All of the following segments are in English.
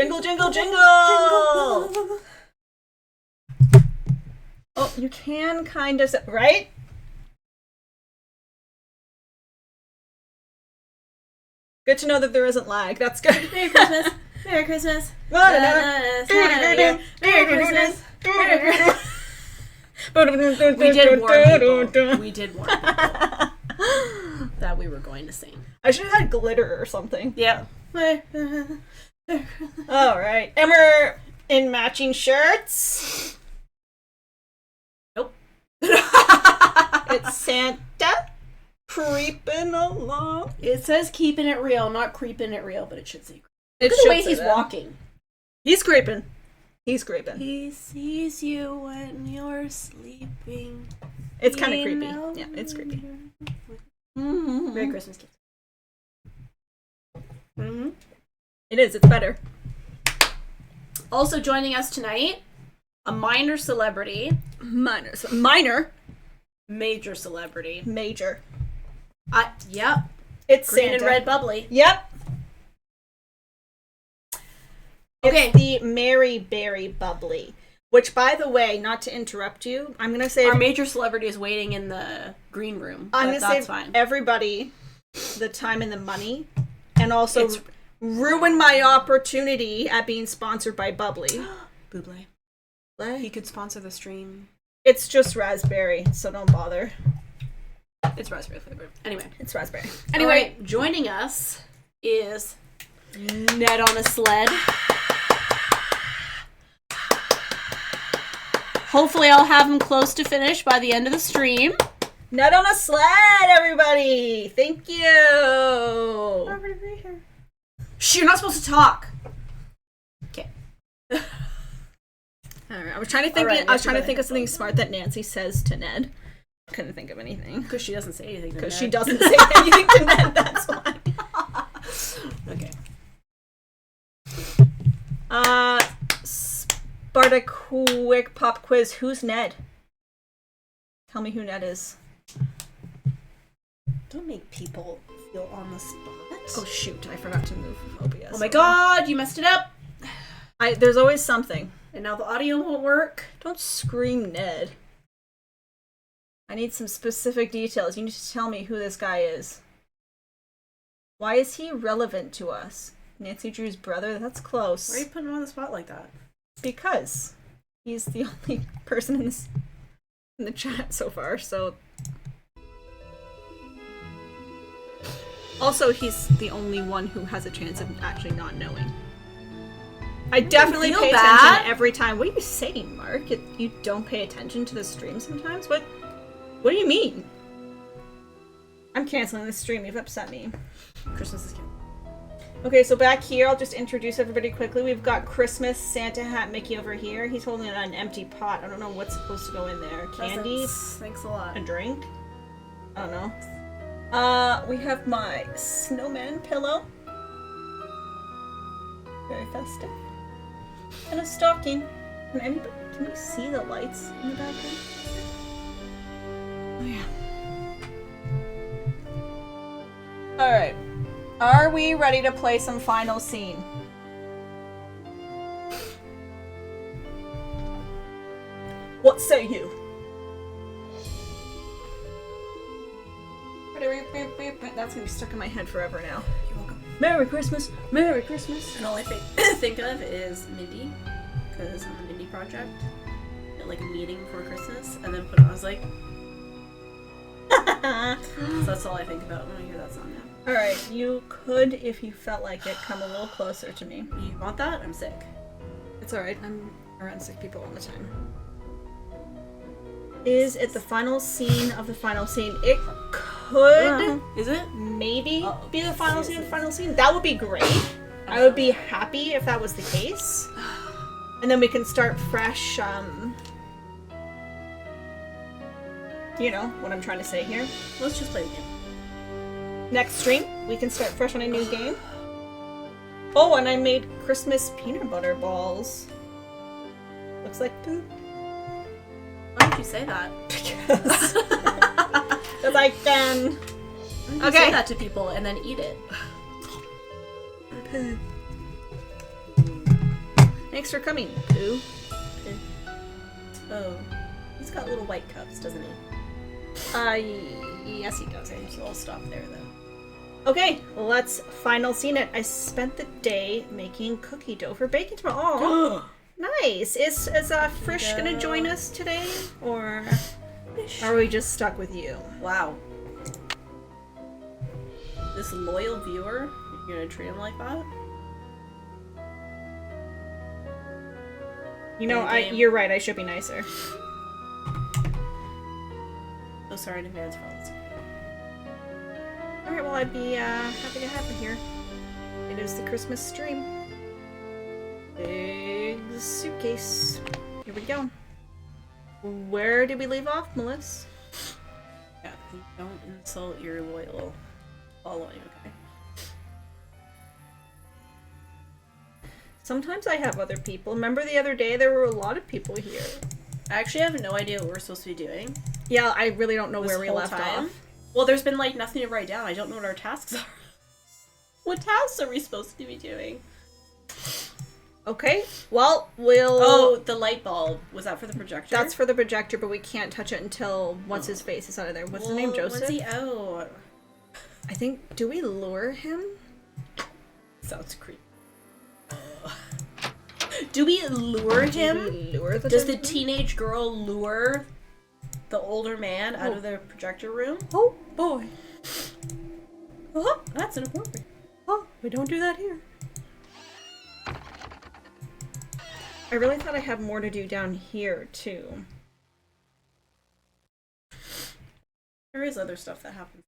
Jingle, jingle, jingle! Oh, you can kind of... Right? Good to know that there isn't lag. That's good. Merry Christmas. Merry Christmas. Merry Christmas. Merry Christmas. We did warn people. We did warn people that we were going to sing. I should have had glitter or something. Yeah. Alright. And we're in matching shirts. Nope. It's Santa creeping along. It says keeping it real, not creeping it real, but it should say. It Look at the way he's walking. He's creeping. He's creeping. He sees you when you're sleeping. It's kind of creepy. Yeah, it's creepy. Mm-hmm. Merry Christmas, kids. Mm-hmm. It is. It's better. Also joining us tonight, a minor celebrity. Minor. Major celebrity. Major. Yep. It's Green Santa. and red bubbly. Yep. Okay. It's the Mary Berry Bubbly. Which, by the way, not to interrupt you, I'm going to say... Our major celebrity is waiting in the green room. I'm going to save fine. everybody the time and the money. And also ruin my opportunity at being sponsored by Bubbly. Buble. He could sponsor the stream. It's just raspberry, so don't bother. It's raspberry flavored. Anyway. It's raspberry. Anyway, joining us is Ned on a sled. Hopefully I'll have him close to finish by the end of the stream. Ned on a sled, everybody! Thank you! Shh, you're not supposed to talk. Okay. Alright, I was trying to think of something smart that Nancy says to Ned. Couldn't think of anything. Because she doesn't say anything to Ned. Because she doesn't say anything to Ned, that's why. Okay. Sparta quick pop quiz. Who's Ned? Tell me who Ned is. Don't make people feel on the spot. Oh shoot, I forgot to move OBS. Oh my god, you messed it up! There's always something. And now the audio won't work. Don't scream Ned. I need some specific details. You need to tell me who this guy is. Why is he relevant to us? Nancy Drew's brother? That's close. Why are you putting him on the spot like that? Because he's the only person in the chat so far, so... Also, he's the only one who has a chance of actually not knowing. I definitely pay attention every time. What are you saying, Mark? You don't pay attention to the stream sometimes? What do you mean? I'm canceling this stream. You've upset me. Christmas is canceled. Okay, so back here, I'll just introduce everybody quickly. We've got Christmas Santa Hat Mickey over here. He's holding an empty pot. I don't know what's supposed to go in there. Candy? Thanks a lot. A drink? I don't know. We have my snowman pillow. Very festive. And a stocking. Can you see the lights in the background? Oh yeah. Alright. Are we ready to play some final scene? What say you? That's gonna be stuck in my head forever now. You're welcome. Merry Christmas! Merry Christmas! And all I think of is Mindy, because on the Mindy project, at like a meeting for Christmas, and then put on, I was like... So that's all I think about when I hear that song now. Alright, you could, if you felt like it, come a little closer to me. You want that? I'm sick. It's alright, I'm around sick people all the time. Is it the final scene of the final scene? It could... Is it? Maybe be the final scene of the final scene. That would be great. I would be happy if that was the case. And then we can start fresh, you know what I'm trying to say here. Let's just play the game. Next stream, we can start fresh on a new game. Oh, and I made Christmas peanut butter balls. Looks like poop. Why did you say that? Because I can. Why don't you say that to people and then eat it? Thanks for coming, Pooh. Oh. He's got little white cups, doesn't he? Yes he does. Okay, so I'll stop there then. Okay, let's final scene it. I spent the day making cookie dough for baking tomorrow. Oh, nice. Is Frisch gonna join us today, or are we just stuck with you? Wow. This loyal viewer, you're gonna treat him like that? You know, you're right. I should be nicer. Oh, sorry in advance for all this. Alright, well, I'd be happy to have you here. It is the Christmas stream. Big suitcase. Here we go. Where did we leave off, Melissa? Yeah, don't insult your loyal following, okay? Sometimes I have other people. Remember the other day there were a lot of people here. I actually have no idea what we're supposed to be doing. Yeah, I really don't know where we left off. Well, there's been like nothing to write down. I don't know what our tasks are. What tasks are we supposed to be doing? Okay, well, we'll... Oh, the light bulb. Was that for the projector? That's for the projector, but we can't touch it until once his face is out of there. What's the name, Joseph? What's he out? I think... Do we lure him? Sounds creepy. Do we lure him? Does the teenage girl lure the older man out of the projector room? Oh, boy. Oh, that's inappropriate. Oh, we don't do that here. I really thought I had more to do down here, too. There is other stuff that happens.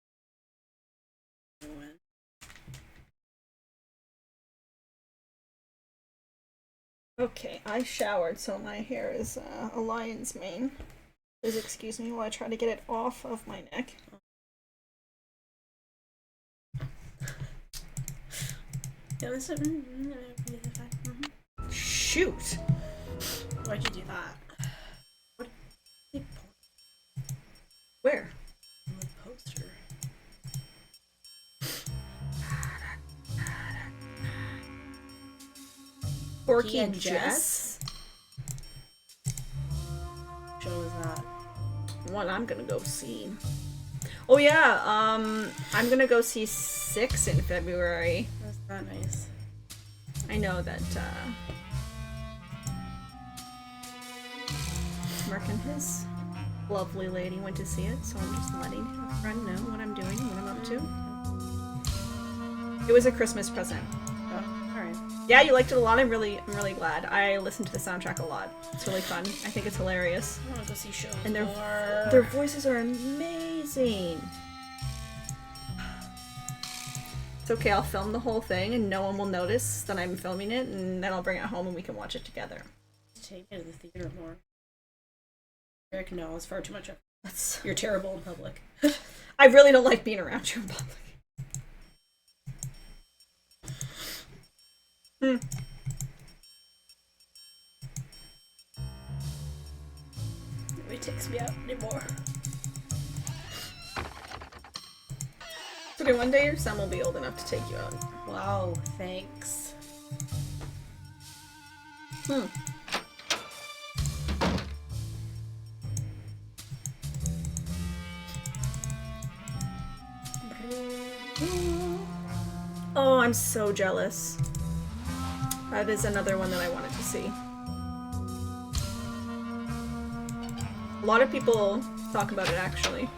Okay, I showered, so my hair is a lion's mane. Please excuse me while I try to get it off of my neck. Shoot! Why'd you do that? What? Where? The poster. Porky and Jess? Show was that? One I'm gonna go see. Oh yeah, I'm gonna go see 6 in February. That's not nice. I know that, Mark and his lovely lady went to see it, so I'm just letting a friend know what I'm doing, what I'm up to. It was a Christmas present. Oh, alright. Yeah, you liked it a lot. I'm really glad. I listened to the soundtrack a lot. It's really fun. I think it's hilarious. I want to go see shows and more. Their voices are amazing. It's okay, I'll film the whole thing and no one will notice that I'm filming it, and then I'll bring it home and we can watch it together. Take me to the theater more. Eric, no, it's far too much effort. You're terrible in public. I really don't like being around you in public. Nobody takes me out anymore. Okay, one day your son will be old enough to take you out. Wow, thanks. Oh, I'm so jealous. That is another one that I wanted to see. A lot of people talk about it, actually.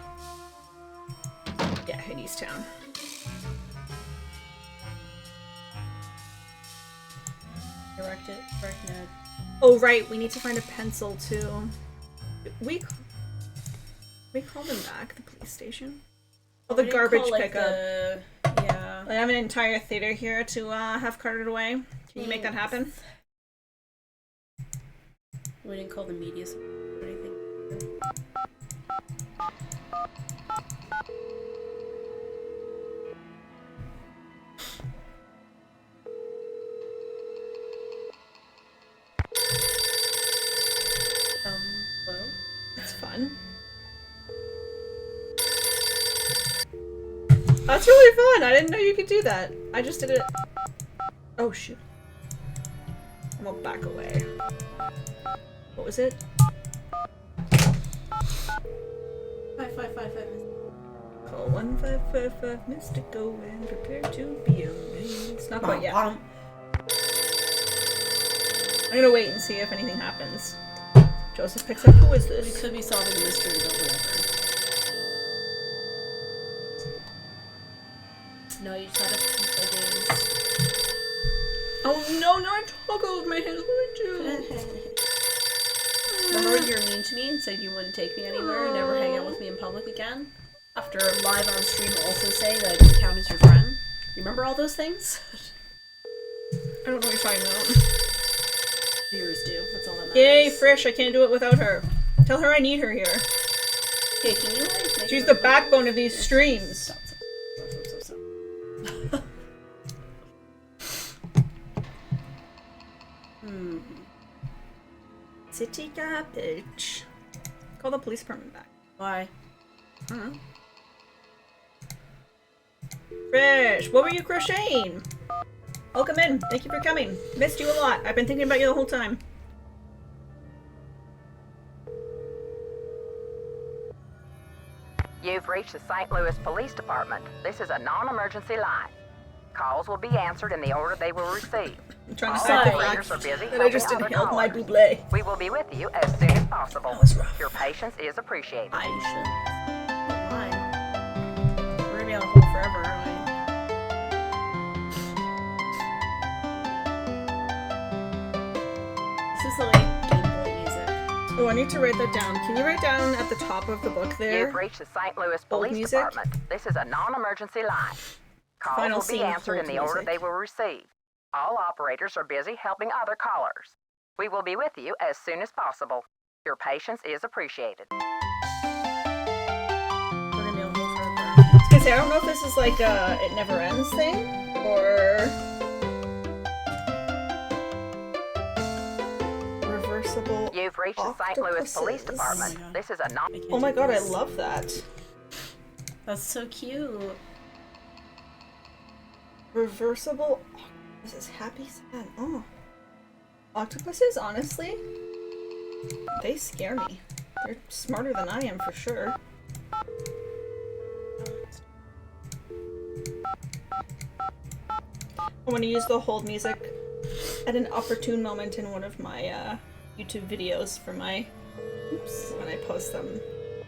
Yeah, Hadestown. Direct Ned. Oh, right, we need to find a pencil, too. We call them back, the police station? Oh, the garbage pickup. Yeah. I have an entire theater here to have carted away. Can you make that happen? We didn't call the media or anything. Hello? That's fun. That's really fun! I didn't know you could do that. I just did it. Oh, shoot. I'm gonna back away. What was it? 5555. Call 1555 Mystico and prepare to be amazed. Not quite yet. I'm gonna wait and see if anything happens. Joseph picks up. Who is this? We could be solving a mystery, but whatever. No, you just gotta play games. Oh no, no, I toggled my hands. What did I do? Remember when you were mean to me and said you wouldn't take me anywhere and never hang out with me in public again? After live on stream also say that I don't count as your friend? Remember all those things? I don't know what you're talking about. Viewers do. That's all that matters. Yay, Frisch, I can't do it without her. Tell her I need her here. Okay, can you like She's the backbone of these streams. Stop. City garbage. Call the police department back. Why? I don't know. Frisch, what were you crocheting? Welcome in. Thank you for coming. Missed you a lot. I've been thinking about you the whole time. You've reached the St. Louis Police Department. This is a non-emergency line. Calls will be answered in the order they will receive. I'm trying to All start the operators fact are busy that I just helping other inhaled my callers. buble. We will be with you as soon as possible. That was rough. Your patience is appreciated. Patience. Why? We're gonna be on hold forever, aren't we? This is the like Game Boy music. Oh, I need to write that down. Can you write down at the top of the book there? You've reached the St. Louis Police music? Department. This is a non-emergency line. Calls Final will be scene, answered in hold the order music. they will receive. All operators are busy helping other callers. We will be with you as soon as possible. Your patience is appreciated. We're gonna be on hold forever. I was gonna say, I don't know if this is like a it never ends thing, or reversible. You've reached the St. Louis Police octopuses. Department. Oh my God. This is a non- can't Oh my do god, I this. love that. That's so cute. Reversible. This is happy sad. Oh, octopuses. Honestly, they scare me. They're smarter than I am for sure. I want to use the hold music at an opportune moment in one of my YouTube videos for my when I post them.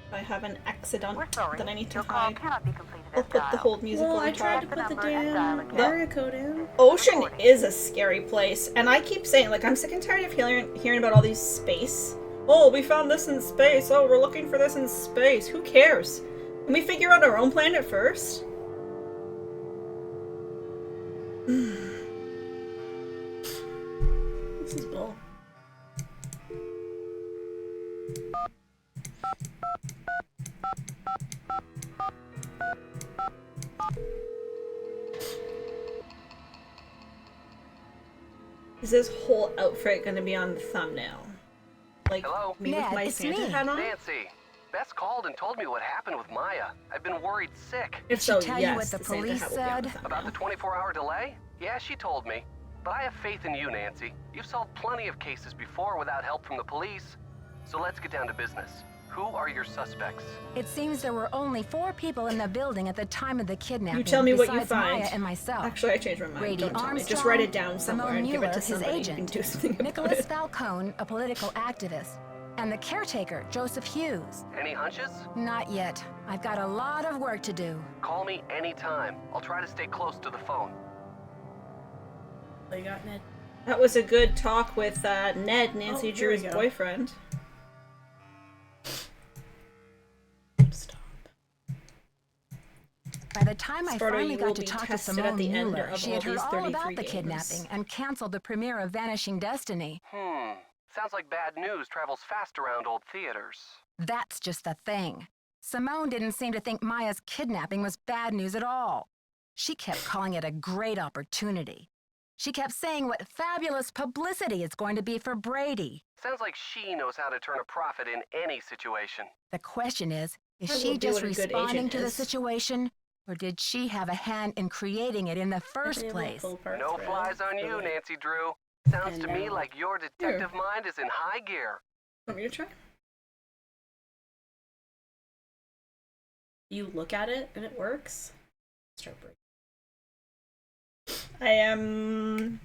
If I have an accident We're sorry. that I need to Your call hide, cannot be completed I'll as put the dialed. hold music Well, over I tried to top. put the Number and dial damn again. area code in. Ocean is a scary place, and I keep saying, like, I'm sick and tired of hearing about all these space. Oh, we found this in space. Oh, we're looking for this in space. Who cares? Can we figure out our own planet first? This is bull. Is this whole outfit gonna be on the thumbnail? Like, Hello? me with Ned, my it's Santa me. hat on? Nancy, Bess called and told me what happened with Maya. I've been worried sick. If she so, tell you yes, what the Santa police hat will be on the said? About the thumbnail. 24-hour delay? Yeah, she told me. But I have faith in you, Nancy. You've solved plenty of cases before without help from the police. So let's get down to business. Who are your suspects? It seems there were only 4 people in the building at the time of the kidnapping. You tell me what you besides find. Maya and myself. Actually, I changed my mind. Brady Don't tell me. Just Armstrong, write it down somewhere Simone and give it Mueller, to his somebody who agent, can do something about Nicholas it. Falcone, a political activist, and the caretaker, Joseph Hughes. Any hunches? Not yet. I've got a lot of work to do. Call me anytime. I'll try to stay close to the phone. What you got, Ned? That was a good talk with Ned, Nancy Oh, here we Drew's go. boyfriend. Stop. By the time I Sparta, finally you got will to be talk to tested Simone at the end Mueller, of she all had heard these all 33 about the games. kidnapping and canceled the premiere of Vanishing Destiny. Sounds like bad news travels fast around old theaters. That's just the thing. Simone didn't seem to think Maya's kidnapping was bad news at all. She kept calling it a great opportunity. She kept saying what fabulous publicity it's going to be for Brady. Sounds like she knows how to turn a profit in any situation. The question is I she will do just what a good responding agent to the is. situation, or did she have a hand in creating it in the first They will place? pull parts No for it. flies on you, Really. Nancy Drew. Sounds to me like your detective mind is in high gear. Want me to try? You look at it and it works. Start breaking. I am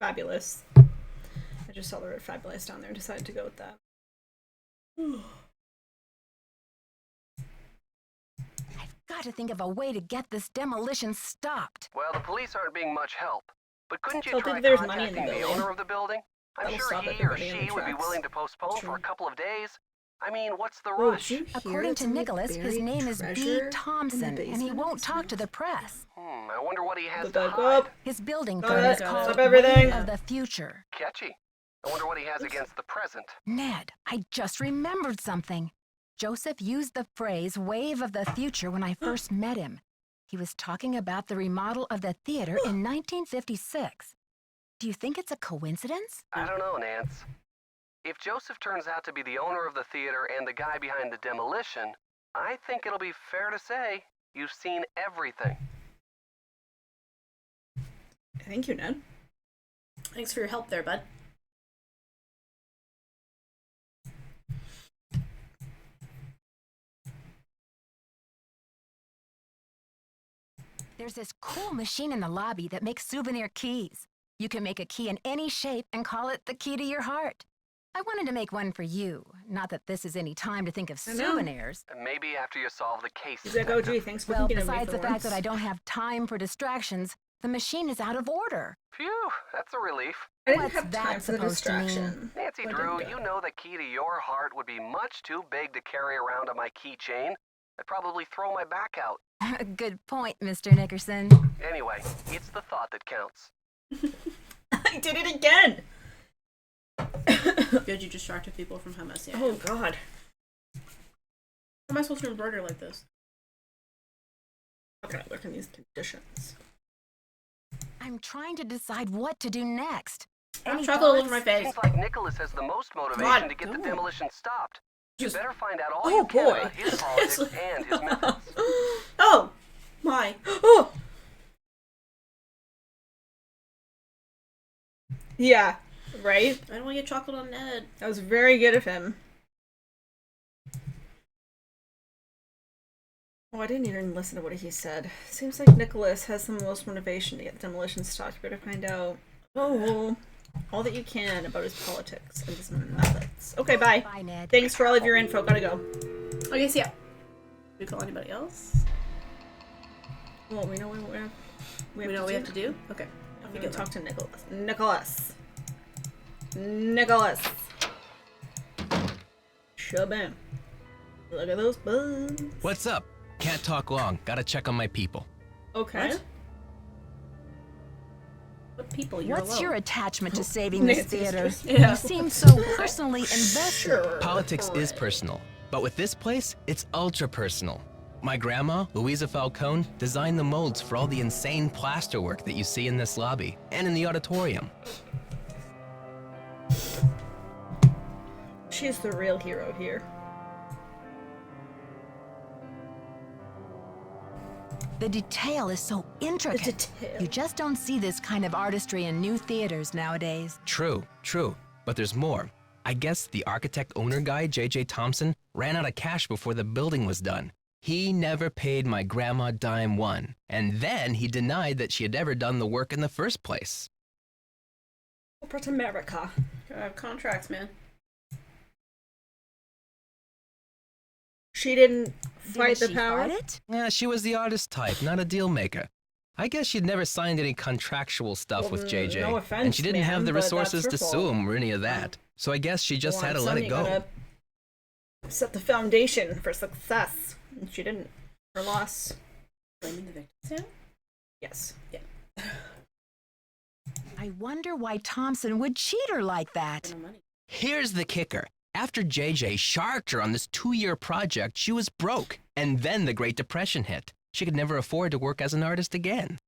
fabulous. I just saw the word fabulous down there and decided to go with that. I've got to think of a way to get this demolition stopped. Well, the police aren't being much help. But couldn't you So try there's money in contacting the the building. owner of the building? I'm That'll sure stop he or everybody in she the would be tracks. willing to postpone for a True. couple of days. I mean, what's the Oh, rush? did you hear According it's to in the Nicholas, his buried name is B. treasure in Thompson, the and he won't basement? talk to the press. I wonder what he has to Back hide. up. His building Got firm it. is called Stop everything. Wave of the Future. Catchy. I wonder what he has against the present. Ned, I just remembered something. Joseph used the phrase Wave of the Future when I first met him. He was talking about the remodel of the theater in 1956. Do you think it's a coincidence? I don't know, Nance. If Joseph turns out to be the owner of the theater and the guy behind the demolition, I think it'll be fair to say you've seen everything. Thank you, Ned. Thanks for your help there, bud. There's this cool machine in the lobby that makes souvenir keys. You can make a key in any shape and call it the key to your heart. I wanted to make one for you. Not that this is any time to think of I know. souvenirs. And maybe after you solve the case. He's like, oh, gee, thanks for Well, thinking of me besides for the fact once. that I don't have time for distractions, the machine is out of order. Phew, that's a relief. I didn't What's have that time for the supposed to mean? distraction. Nancy What Drew, did you know the key to your heart would be much too big to carry around on my keychain. I'd probably throw my back out. Good point, Mr. Nickerson. Anyway, it's the thought that counts. I did it again! Good, you distracted people from how messy I am. Oh, God. How am I supposed to embroider like this? How can I work in these conditions? I'm trying to decide what to do next. Any Chocolate all over thoughts? my face. Seems like Nicholas has the most motivation God, to get the no. demolition stopped. You Just- better find out all Oh, you can boy. about his politics and his methods. Oh! My. Oh! Yeah, right? I don't want to get chocolate on Ned. That was very good of him. Oh, I didn't even listen to what he said. Seems like Nicholas has the most motivation to get the demolition stopped. You better find out all that you can about his politics and his methods. Okay, bye. Bye, Ned. Thanks for all of your info. Gotta go. Okay, see ya. Do we call anybody else? Well, we know what We know what we have to do? Okay. We can talk to Nicholas. Nicholas. Shabam. Look at those bugs. What's up? Can't talk long. Gotta check on my people. Okay. What? What people? You're What's alone. your attachment to saving this Nancy's theater? just- Yeah. You seem so personally invested. Sure. Politics is personal, but with this place, it's ultra personal. My grandma, Louisa Falcone, designed the molds for all the insane plasterwork that you see in this lobby and in the auditorium. She's the real hero here. The detail is so intricate. detail. You just don't see this kind of artistry in new theaters nowadays. True, but there's more. I guess the architect-owner guy, J.J. Thompson, ran out of cash before the building was done. He never paid my grandma dime one, and then he denied that she had ever done the work in the first place. Corporate America. Gotta have contracts, man. She didn't fight Didn't the she power. fight it? Yeah, she was the artist type, not a deal maker. I guess she'd never signed any contractual stuff Well, with JJ, no offense, and she didn't have man, the but that's resources her to fault. sue him or any of that. So I guess she just had to let it go. Gotta set the foundation for success. And she didn't. Her loss. Blaming the victims. Yeah. Yes. I wonder why Thompson would cheat her like that. No money. Here's the kicker. After JJ sharked her on this 2-year project, she was broke. And then the Great Depression hit. She could never afford to work as an artist again.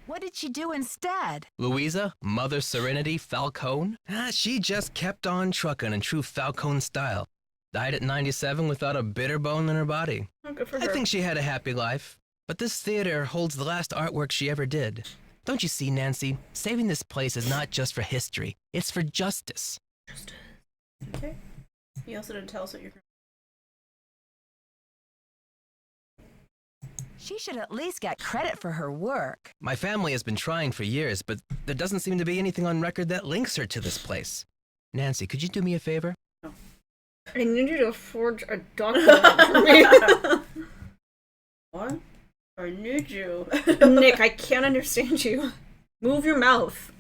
What did she do instead? Louisa, Mother Serenity Falcone? She just kept on trucking in true Falcone style. Died at 97 without a bitter bone in her body. Oh, good for I her. think she had a happy life. But this theater holds the last artwork she ever did. Don't you see, Nancy? Saving this place is not just for history. It's for justice. Okay. You also didn't tell us what you're... She should at least get credit for her work. My family has been trying for years, but there doesn't seem to be anything on record that links her to this place. Nancy, could you do me a favor? I need you to forge a document for me. What? I need you. Nick, I can't understand you. Move your mouth.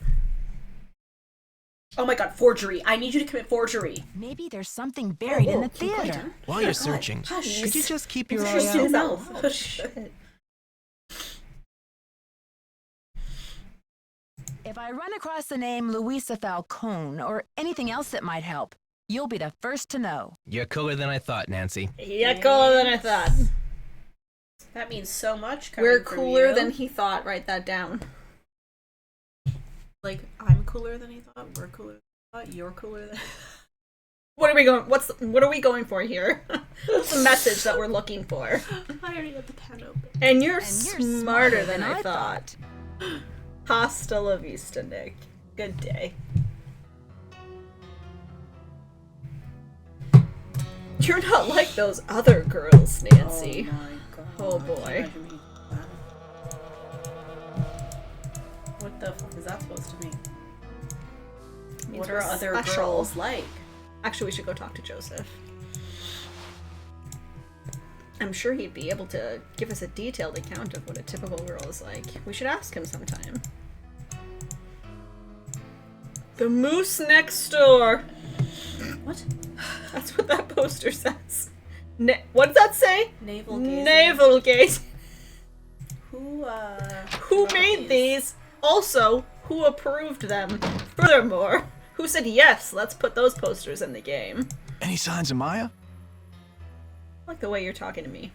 Oh my god, forgery. I need you to commit forgery. Maybe there's something buried in the keep quiet, theater. While you're searching, Hush. could you just keep your eye Just out? his mouth. Oh, shit. If I run across the name Louisa Falcone or anything else that might help, you'll be the first to know. You're cooler than I thought, Nancy. Yeah, cooler than I thought. That means so much coming We're from cooler you. than he thought. Write that down. Like, I'm cooler than he thought. We're cooler than he thought. You're cooler than... What are we going? What are we going for here? What's the message that we're looking for? I already got the pen open. And you're And smarter than I thought. Hasta la vista, Nick. Good day. You're not like those other girls, Nancy. Oh my god. Oh boy. Imagine me. What the fuck is that supposed to mean? Means What we're are other special. girls like? Actually, we should go talk to Joseph. I'm sure he'd be able to give us a detailed account of what a typical girl is like. We should ask him sometime. The moose next door. What? That's what that poster says. What does that say? Navel gazing. Navel gaze. Who Who wrote made these? Also, who approved them? Furthermore, who said yes, let's put those posters in the game? Any signs of Maya? I like the way you're talking to me.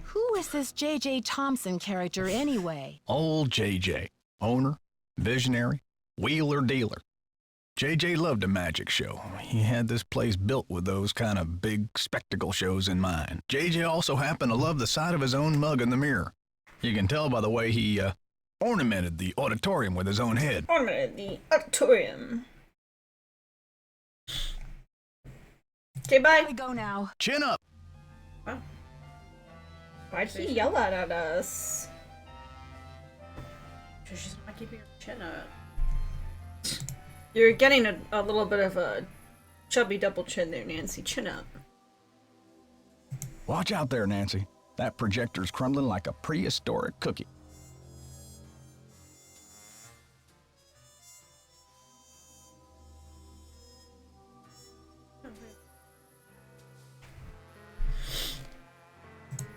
Who is this J.J. Thompson character anyway? Old JJ. Owner, visionary, wheeler dealer. JJ loved a magic show. He had this place built with those kind of big spectacle shows in mind. JJ also happened to love the sight of his own mug in the mirror. You can tell by the way he ornamented the auditorium with his own head. Ornamented the auditorium. Okay, bye. We go now. Chin up! Why'd he yell that at us? She's not keeping her chin up. You're getting a little bit of a chubby double chin there, Nancy. Chin up. Watch out there, Nancy. That projector's crumbling like a prehistoric cookie.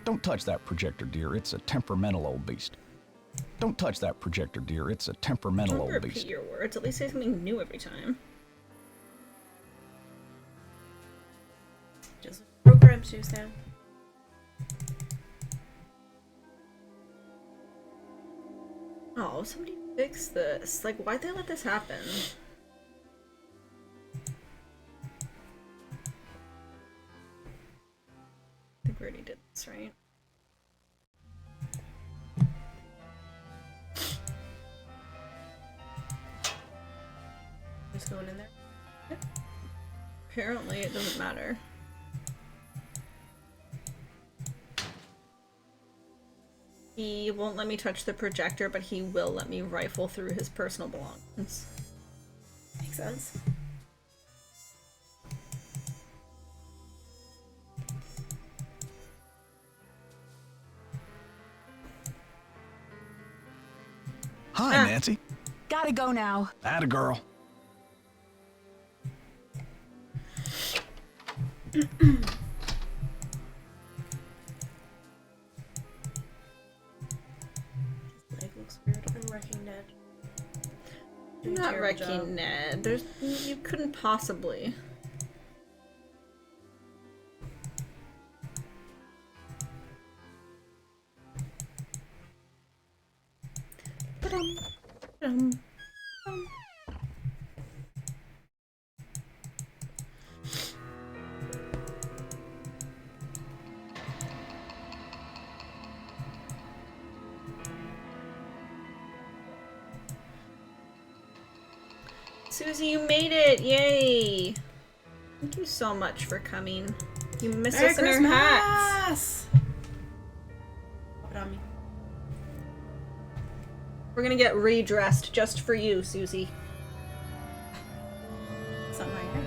Don't touch that projector, dear. It's a temperamental old beast. Don't touch that projector, dear. It's a temperamental Don't old repeat beast. your words. At least say something new every time. Just programs you, Sam. Oh, somebody fix this. Like, why'd they let this happen? I think we already did this, right? Just going in there. Apparently, it doesn't matter. He won't let me touch the projector, but he will let me rifle through his personal belongings. Makes sense. Hi, Nancy. Gotta go now. Atta girl. Leg looks weird. I'm wrecking Ned. I'm not wrecking Ned. You couldn't possibly. Ba-dum. Susie, you made it! Yay! Thank you so much for coming. You missed us in our hats. Pop it on me. We're gonna get redressed just for you, Susie. It's not my hair.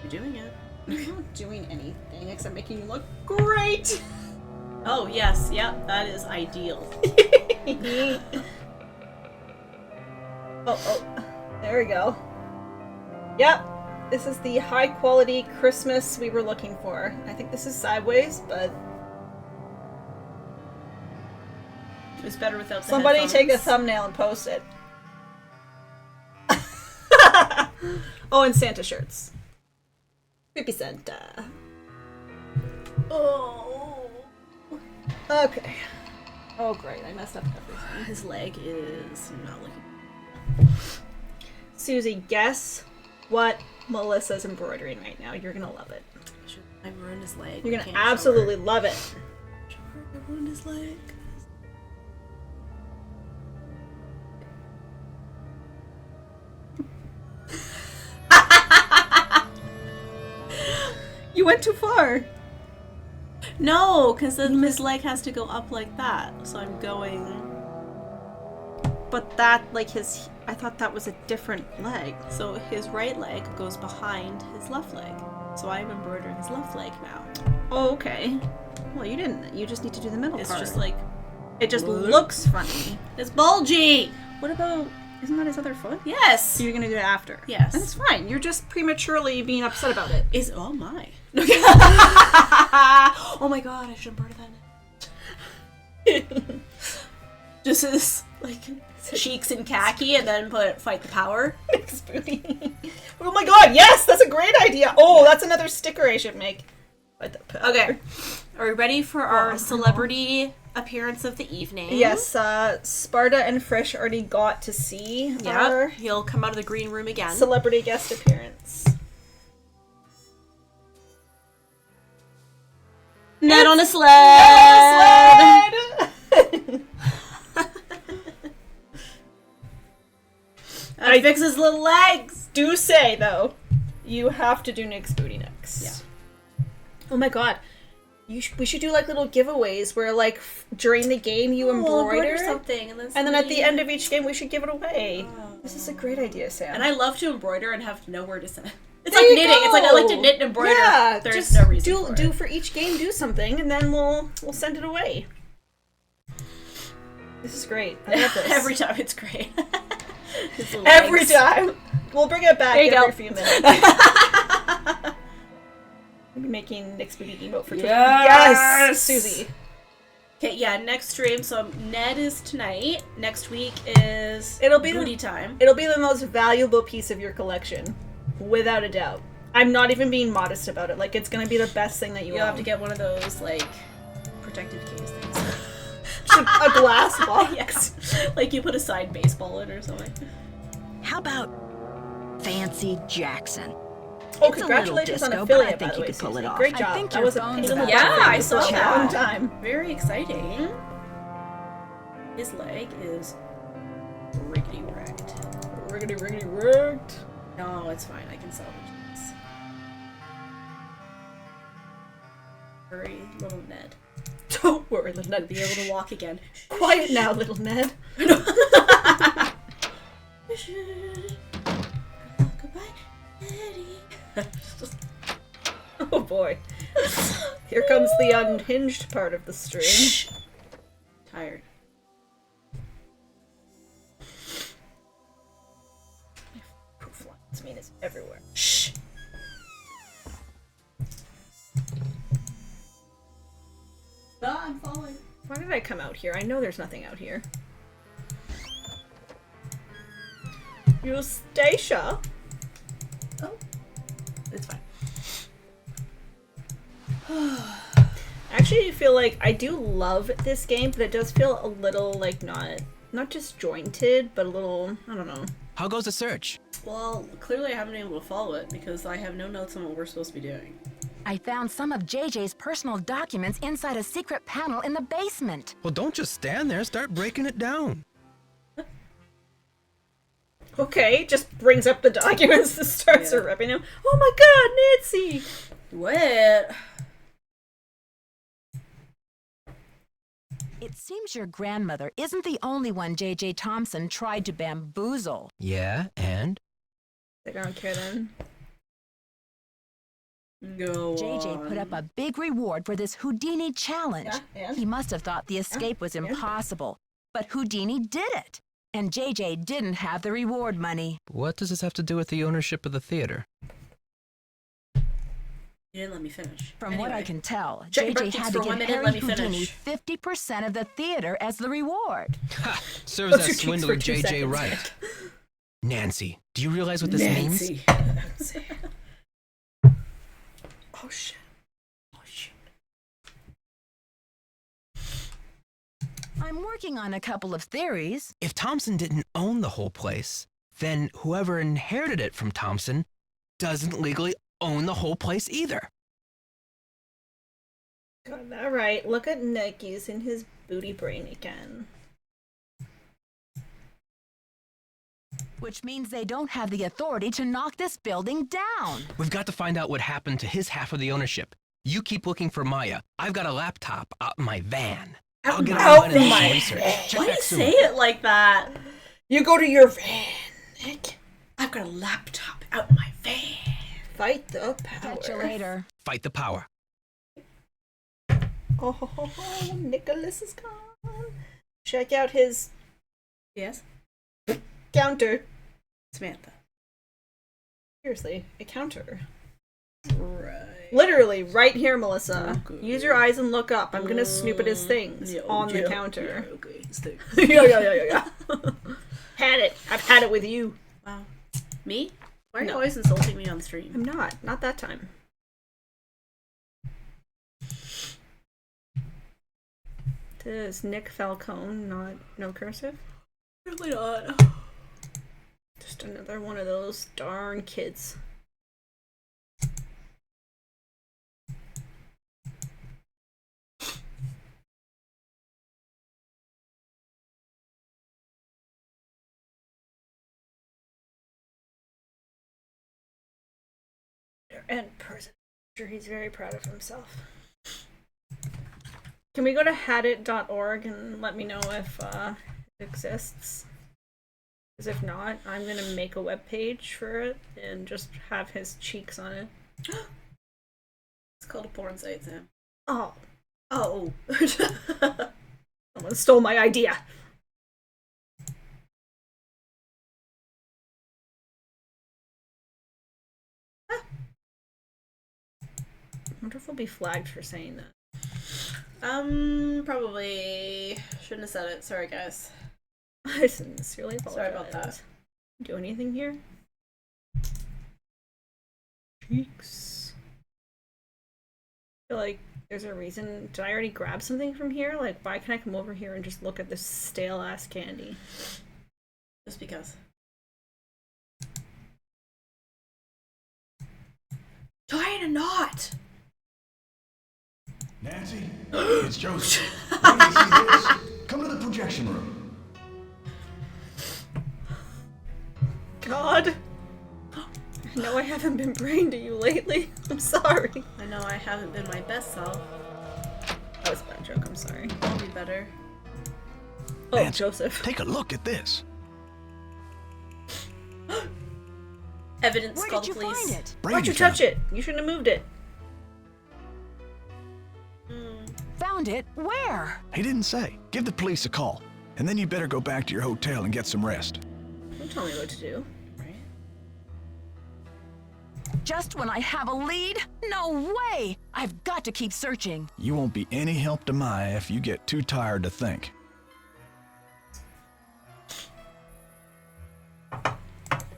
You're doing it. I'm not doing anything except making you look great! Oh, yes. Yep. That is ideal. Oh, there we go. Yep, this is the high quality Christmas we were looking for. I think this is sideways, but It's better without the somebody headphones. take a thumbnail and post it. Oh, and Santa shirts. Creepy Santa. Oh. Okay. Oh, great, I messed up everything. His leg is not looking. Susie, guess what Melissa's embroidering right now. You're gonna love it. I ruined his leg. You're gonna absolutely love it. I ruined his leg. You went too far. No, because then his leg has to go up like that. So I'm going. But that, like, I thought that was a different leg. So his right leg goes behind his left leg. So I'm embroidering his left leg now. Oh, okay. Well, you didn't. You just need to do the middle It's part. just like. It just looks funny. It's bulgy! What about... Isn't that his other foot? Yes! You're gonna do it after. Yes. And it's fine. You're just prematurely being upset about it. Oh my. Oh my god, I should embroider that. Just his, like, cheeks in khaki and then fight the power. Oh my god, yes! That's a great idea! Oh, that's another sticker I should make. Okay. Are we ready for our celebrity appearance of the evening? Yes, Sparta and Frisch already got to see our He'll come out of the green room again. celebrity guest appearance. Ned on a sled! I fix his little legs! Do say, though, you have to do Nick's booty next. Yeah. Oh my god. We should do, like, little giveaways where, like, during the game you embroider something. And then at the end of each game we should give it away. Oh. This is a great idea, Sam. And I love to embroider and have nowhere to send it. It's There like you knitting. go. It's like I like to knit and embroider. Yeah, There's just no reason do for each game, do something, and then we'll send it away. This is great. I love this. Every time it's great. Every time. We'll bring it back every few minutes. We'll be making Nick's booty emote for Twitter. Yes, Susie. Okay, yeah, next stream. So Ned is tonight. Next week is booty time. It'll be the most valuable piece of your collection, without a doubt. I'm not even being modest about it. Like, it's gonna be the best thing that You'll have to get one of those, like, protective case things. a glass box. Yes. Like you put a side baseball in or something. How about Fancy Jackson? Oh, congratulations on affiliate, by the way, pull it Susie. off. Great job. I think that your was a phone's pain in the about butt. Yeah, for I you saw for a that. long time. Very exciting. His leg is riggedy wrecked. Riggedy wrecked. No, it's fine. I can salvage this. Hurry, little Ned. Don't worry, little Ned. Be able to walk again. Quiet now, little Ned. Goodbye, Eddie. Oh boy. Here comes the unhinged part of the stream. Shh. Tired. Proof lines mean it's everywhere. Shh. No, I'm falling. Why did I come out here? I know there's nothing out here. Eustacia. Oh. It's fine. Actually, I feel like I do love this game, but it does feel a little like not disjointed, but a little, I don't know. How goes the search? Well, clearly I haven't been able to follow it because I have no notes on what we're supposed to be doing. I found some of JJ's personal documents inside a secret panel in the basement. Well, don't just stand there. Start breaking it down. Okay, just brings up the documents and starts ripping them. Oh my god, Nancy! What? It seems your grandmother isn't the only one J.J. Thompson tried to bamboozle. Yeah, and? I don't care then. Go J.J. put up a big reward for this Houdini challenge. Yeah, and? He must have thought the escape was impossible, but Houdini did it. And J.J. didn't have the reward money. What does this have to do with the ownership of the theater? You didn't let me finish. From what I can tell, Check your J.J. break had tips to for give 1 minute, Harry let me Houdini finish. 50% of the theater as the reward. Ha! Serves What's that your cheeks swindler for 2 J.J. seconds, right. Nick? Nancy, do you realize what this means? Nancy. Oh shit. Oh shit. I'm working on a couple of theories. If Thompson didn't own the whole place, then whoever inherited it from Thompson doesn't legally own the whole place either. Got that right. Look at Nick using his booty brain again. Which means they don't have the authority to knock this building down. We've got to find out what happened to his half of the ownership. You keep looking for Maya. I've got a laptop out in my van. I'll get online and do some research. Check Why do back you soon. say it like that? You go to your van, Nick. I've got a laptop out in my van. Fight the power. Catch you later. Fight the power. Oh, Nicholas is gone. Check out his Yes? counter. Samantha. Seriously, a counter. Right. Literally, right here, Melissa. Okay. Use your eyes and look up. I'm gonna snoop at his things Yeah, on the yeah, counter. Yeah, okay. Stay. Yeah. Had it. I've had it with you. Wow. Me? Why are you No. always insulting me on stream? I'm not. Not that time. This is Nick Falcone, no cursive. Really not. Just another one of those darn kids. And person. I'm sure he's very proud of himself. Can we go to hadit.org and let me know if it exists? Because if not, I'm going to make a web page for it and just have his cheeks on it. It's called a porn site, Sam. Oh, Oh. someone stole my idea. I wonder if we'll be flagged for saying that. Probably shouldn't have said it. Sorry, guys. I sincerely apologize. Sorry about that. Do anything here? Cheeks. I feel like there's a reason. Did I already grab something from here? Like, why can't I come over here and just look at this stale ass candy? Just because. Tie in a knot! Nancy, it's Joseph. When you see this, come to the projection room. God! I know I haven't been brain to you lately. I'm sorry. I know I haven't been my best self. That was a bad joke, I'm sorry. I'll be better. Oh, Nancy, Joseph. Take a look at this. Evidence, Where call did the you police. find it? Why'd Brady you found touch it? You shouldn't have moved it. Found it? Where? He didn't say. Give the police a call. And then you better go back to your hotel and get some rest. Don't tell me what to do. Right? Just when I have a lead? No way! I've got to keep searching. You won't be any help to Maya if you get too tired to think.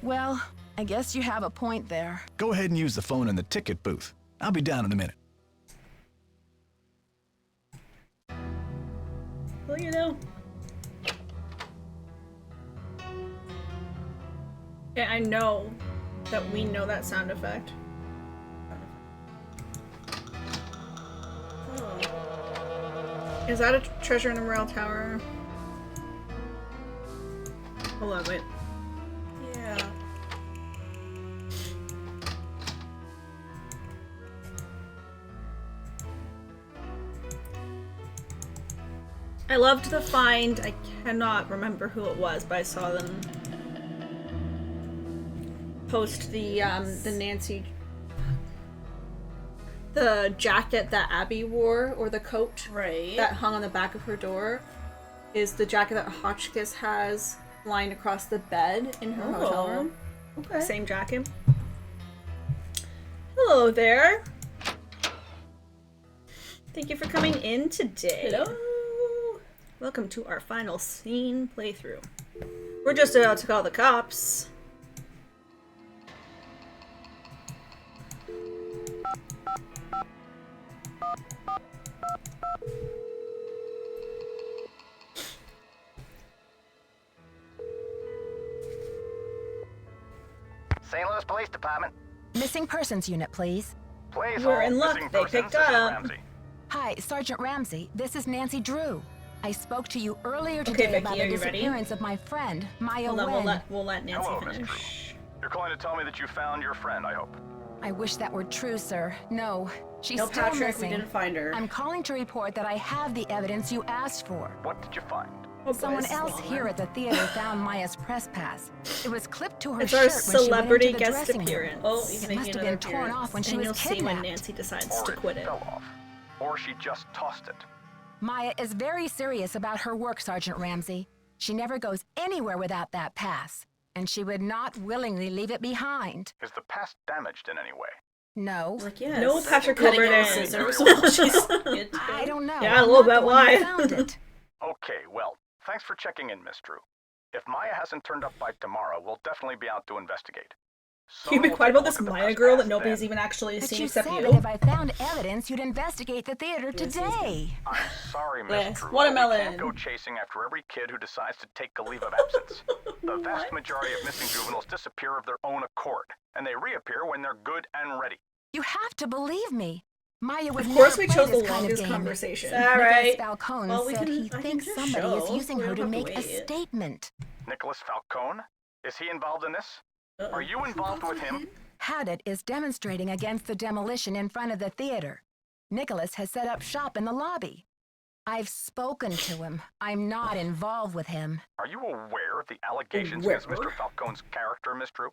Well, I guess you have a point there. Go ahead and use the phone in the ticket booth. I'll be down in a minute. Will you though? Yeah, I know that we know that sound effect. Oh. Is that a treasure in the Royal Tower? Hold on, wait. I loved the find. I cannot remember who it was, but I saw them post the Nancy, the jacket that Abby wore, or the coat that hung on the back of her door, is the jacket that Hotchkiss has lying across the bed in her hotel room. Okay. Same jacket. Hello there. Thank you for coming in today. Hello. Welcome to our final scene playthrough. We're just about to call the cops. St. Louis Police Department. Missing persons unit, please. Please We're hold in luck. missing They persons. picked This is up. Ramsey. Hi, Sergeant Ramsey. This is Nancy Drew. I spoke to you earlier today Vicky, about are the you ready? disappearance of my friend, Maya Hold on, Wen. we'll let Nancy Hello, Miss finish. You're calling to tell me that you found your friend, I hope. I wish that were true, sir. No, she's No, still Patrick, missing. we didn't find her. I'm calling to report that I have the evidence you asked for. What did you find? Oh, Someone boy, else Simone. here at the theater found Maya's press pass. It was clipped to her It's shirt our when she went celebrity into the guest dressing room. appearance. Oh, he's It making must have another been torn appearance. off when she And was you'll see when kidnapped. Nancy decides Or to it quit it. fell off. Or she just tossed it. Maya is very serious about her work, Sergeant Ramsey. She never goes anywhere without that pass, and she would not willingly leave it behind. Is the past damaged in any way? No. Like, yes. No Patrick Cutting Gilbert out in. scissors while she's good to I go. don't know. Yeah, a I'm little not bit. the one who Why? found it. Okay, well, thanks for checking in, Miss Drew. If Maya hasn't turned up by tomorrow, we'll definitely be out to investigate. Can you be Someone will quiet take a about this look at the Maya past girl that past nobody's then. even actually But seen you except said you? that if I found evidence, you'd investigate the theater today. I'm sorry, Miss Yes, Drew. watermelon. We can't go chasing after every kid who decides to take a leave of absence. The vast majority of missing juveniles disappear of their own accord, and they reappear when they're good and ready. You have to believe me. Maya would Of course never we play chose the this kind of longest game. conversation. All right. Nicholas Falcone Well, we said can- he I can thinks just somebody is show. using We her don't to have to make a wait. statement. Nicholas Falcone? Is he involved in this? Uh-oh. Are you involved with him? Hadid is demonstrating against the demolition in front of the theater. Nicholas has set up shop in the lobby. I've spoken to him. I'm not involved with him. Are you aware of the allegations Aware? against Mr. Falcone's character, Miss Drew?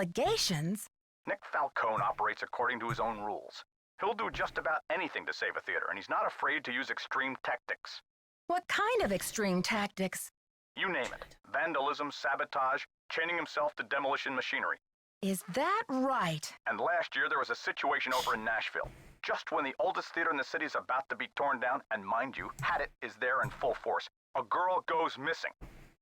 Allegations? Nick Falcone operates according to his own rules. He'll do just about anything to save a theater, and he's not afraid to use extreme tactics. What kind of extreme tactics? You name it. Vandalism, sabotage, chaining himself to demolition machinery. Is that right? And last year there was a situation over in Nashville. Just when the oldest theater in the city is about to be torn down, and mind you, Hadit is there in full force, a girl goes missing.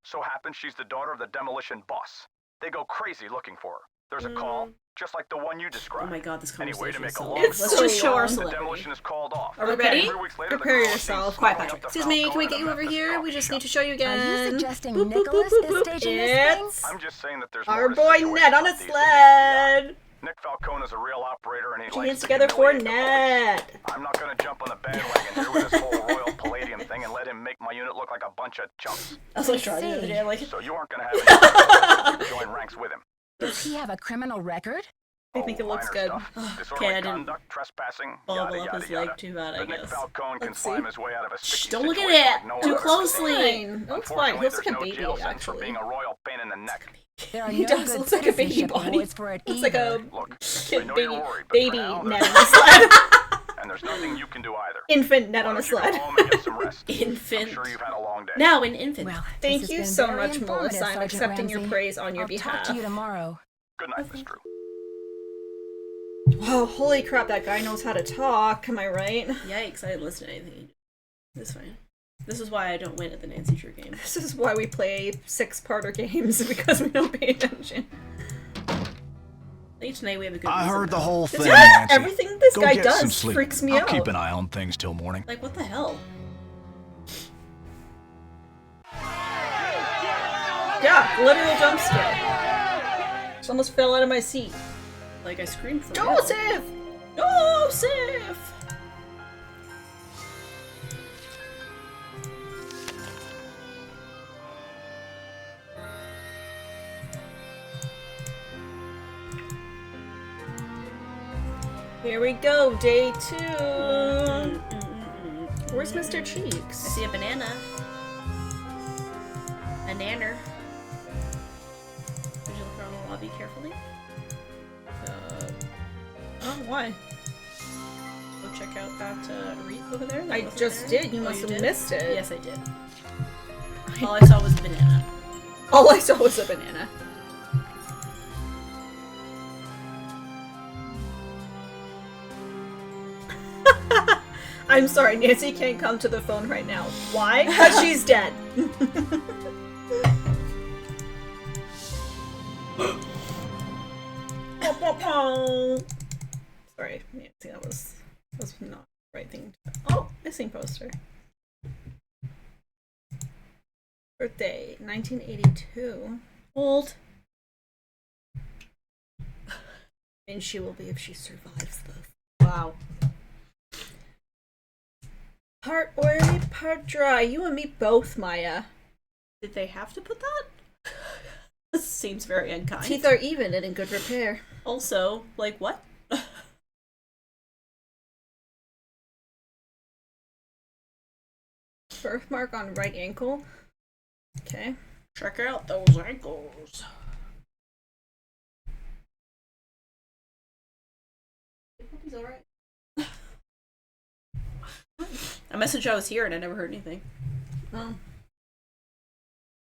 So happens she's the daughter of the demolition boss. They go crazy looking for her. There's a call, just like the one you Oh described. my god, this conversation Anyway, to make is a so long long. It's Let's so just show our long. The celebrity. demolition is called off. Are we ready? 3 weeks later, the Prepare girl is yourself. seen Quiet, smuggling Patrick. up to Excuse me, can we Falcone get you in a over Memphis here? We coffee just shop. need to show you Are again. you suggesting Boop, boop, Nicholas boop, is boop, staging this it's thing? I'm just saying that there's our more to boy situations Ned on a like these than meets the eye. sled. Nick Falcone is a real operator, and he Hands likes to together for humiliate the Ned. police. I'm not going to jump on the bandwagon here with this whole Royal Palladium thing and let him make my unit look like a bunch of chumps. That's what I tried the other day. I'm like, So you aren't going to have any join ranks with him. Does he have a criminal record? I think it looks minor good. Stuff. Disorderly Okay, I didn't conduct, trespassing, bubble yada, up yada, his yada. leg too bad, I But Nick guess. Falcone can Let's slime see. his way out of a sticky Shh, don't look at situation it like no too one I've ever closely. Fine. seen. Looks fine. He looks like a Unfortunately, baby, there's no jail sentence for actually. being a royal pain in the neck. There are He no does good look like a baby citizenship body. awards for it Looks like a either. Look, I kid, know baby, you're worried, but baby for now, Ned there's on a sled. and there's nothing you can do either. Infant Ned Why on a don't you go sled. home and get some rest? I'm infant. sure you've had a long day. Now an infant. Well, Thank this you has been so very much, informative, Melissa. I'm Sergeant accepting your Ramsey. praise on your I'll behalf. talk to you tomorrow. Good night, Miss Drew. Wow, holy crap, that guy knows how to talk. Am I right? Yikes, I didn't listen to anything. It's fine. This is why I don't win at the Nancy Drew game. This is why we play 6-parter games, because we don't pay attention. I think tonight we have a good I reason, heard the though. whole thing, Yeah, Nancy. everything this Go guy get some does sleep. freaks me I'll out. keep an eye on things till morning. Like, what the hell? Yeah, literal jump scare. Just almost fell out of my seat. Like, I screamed for Joseph! Joseph! Here we go, day 2. Mm. Where's Mr. I Cheeks? see a banana. nanner. Did you look around the lobby carefully? Oh, why? Go check out that wreath over there. I just did. You must have missed it. Yes, I did. All I saw was a banana. All I saw was a banana. I'm sorry, Nancy can't come to the phone right now. Why? Because she's dead. Sorry, Nancy, that was not the right thing to... Oh, missing poster. Birthday, 1982. Old. And she will be if she survives this. Wow. Part oily, part dry. You and me both, Maya. Did they have to put that? This seems very unkind. Teeth are even and in good repair. Also, like, what? Birthmark on right ankle. Okay. Check out those ankles. He's alright. I messaged I was here and I never heard anything. Oh.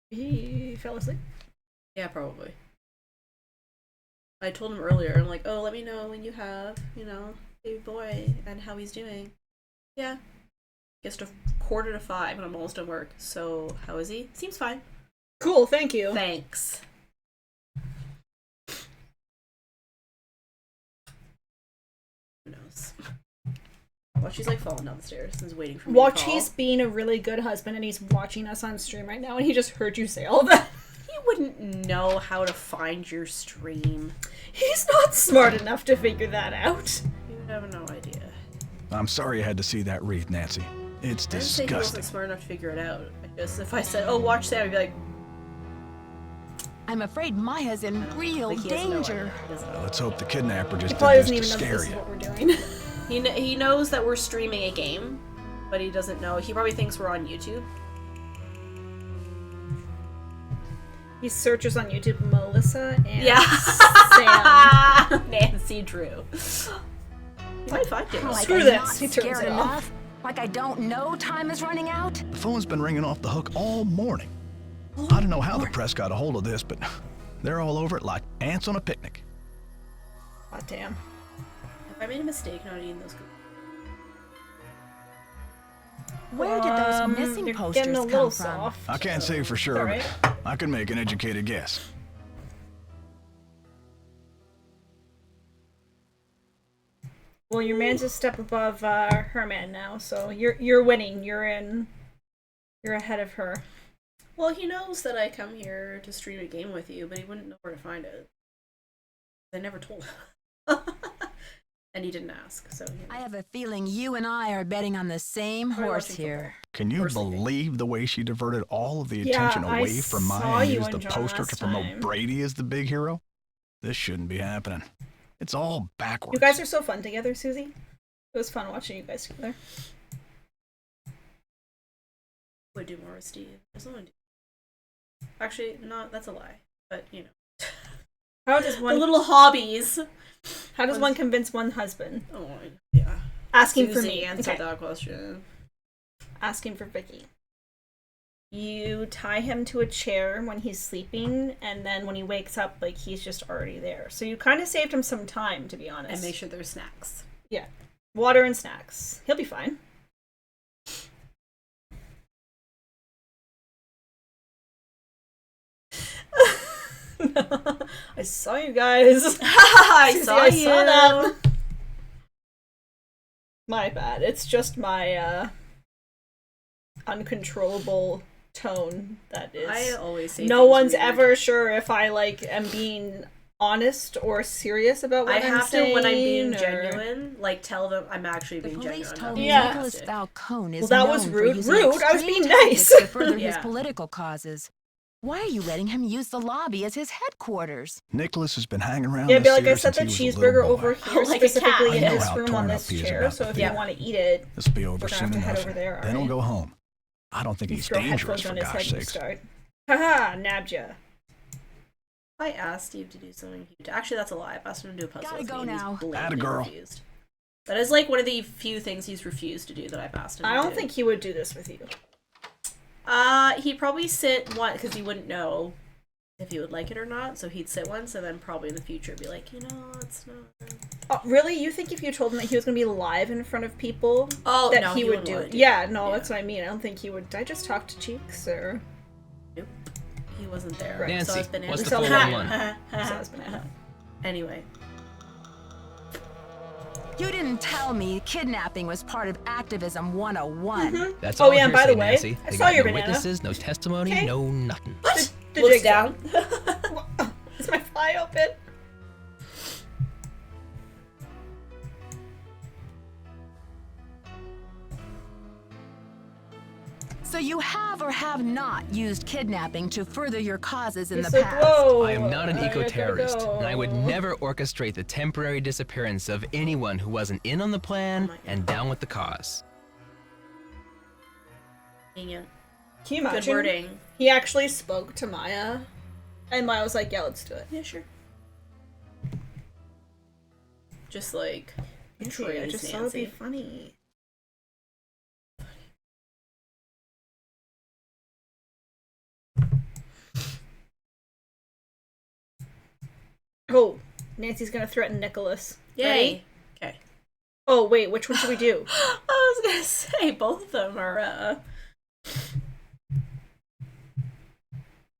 He fell asleep? Yeah, probably. I told him earlier, I'm like, oh, let me know when you have, baby boy and how he's doing. Yeah. Gets to 4:45 and I'm almost done work. So, how is he? Seems fine. Cool, thank you. Thanks. Who knows? Well, she's like falling down the stairs and is waiting for me to call. He's being a really good husband and he's watching us on stream right now and he just heard you say all that. He wouldn't know how to find your stream. He's not smart enough to figure that out. You have no idea. I'm sorry you had to see that wreath, Nancy. It's I didn't say he wasn't disgusting. smart enough to figure it out. If I said, oh, watch that, I'd be like... I'm afraid Maya's in real like he has no danger. idea. Let's hope the kidnapper just He probably did doesn't this to even know scare this is you. what we're doing. He knows that we're streaming a game, but he doesn't know. He probably thinks we're on YouTube. He searches on YouTube Melissa and Sam. Nancy Drew. You might find it. Like Screw I'm this, not he turns scared it off. enough. Like I don't know time is running out. The phone's been ringing off the hook all morning. I don't know how the press got a hold of this, but they're all over it like ants on a picnic. God damn. If I made a mistake not eating those cookies. Where did those missing you're posters getting a come little from? soft. I can't say for sure, Alright. but I can make an educated guess. Well, your man's a step above her man now, so you're winning. You're ahead of her. Well, he knows that I come here to stream a game with you, but he wouldn't know where to find it. I never told him. And he didn't ask, so... I have a feeling you and I are betting on the same horse watching here. Can you Personally. believe the way she diverted all of the Yeah, attention I away from saw Maya and you used the and John poster last to promote time. Brady as the big hero? This shouldn't be happening. It's all backwards. You guys are so fun together, Susie. It was fun watching you guys together. Would do more with Steve. There's no one do. Actually, no, that's a lie. But, How does The one little hobbies. one convince one husband? Oh, yeah. Asking Susie for me. answered Okay. that question. Asking for Vicky. You tie him to a chair when he's sleeping, and then when he wakes up, like, he's just already there. So you kind of saved him some time, to be honest. And make sure there's snacks. Yeah. Water and snacks. He'll be fine. I saw you guys. I Susie, saw I you. saw them. My bad. It's just my uncontrollable tone that is. I always say No things one's weird. ever sure if I am being honest or serious about what I I'm have saying. to, when I'm being or- genuine, tell them I'm actually The being police genuine. told not me Yeah. Nicholas sarcastic. Falcone is Well, that was known for rude. using Rude? I was extreme being tactics nice. to further his Yeah. political causes. Why are you letting him use the lobby as his headquarters? Nicholas has been hanging around Yeah, this but like I theater set since the he was a cheeseburger little boy. over here Like a specifically cat. in I know this how room torn on up this he is chair. about So the if theater. you want to eat it, This'll be over we're gonna soon have to head enough. over there. Then he'll alright? go home. I don't think You he's throw dangerous, headphones for on his head gosh and sakes. start. Haha, nabbed ya. I asked Steve to do something huge. Actually, that's a lie. I asked him to do a puzzle. Gotta with go me, and now. he's blatantly Atta girl. refused. That is like one of the few things he's refused to do that I've asked him I to don't do. think he would do this with you. He'd probably sit one because he wouldn't know if he would like it or not. So he'd sit once, and then probably in the future be like, it's not. Oh, really? You think if you told him that he was going to be live in front of people, Oh, that no, he would wouldn't do wanna it? do Yeah, that. no, Yeah. that's what I mean. I don't think he would. Did I just talk to Cheeks, or? Nope. He wasn't there. Right. Nancy, So it's banana. what's the So 411? So it's banana. Anyway. You didn't tell me kidnapping was part of Activism 101. That's Oh, all yeah, and by hearsay, the way, Nancy. I They saw got your no banana. witnesses, no testimony, Okay. no nothing. What? The Looks jigsaw. down. Is my fly open? So you have or have not used kidnapping to further your causes in He's the like, past? whoa. I am not an I gotta eco-terrorist, go. and I would never orchestrate the temporary disappearance of anyone who wasn't in on the plan and down with the cause. Dang it. Can you Good imagine? wording. He actually spoke to Maya, and Maya was like, "Yeah, let's do it." Yeah, sure. Just like I just praise thought it'd be Nancy. funny. Oh, Nancy's gonna threaten Nicholas. Yay. Ready? Okay. Oh wait, which one should we do? I was gonna say both of them are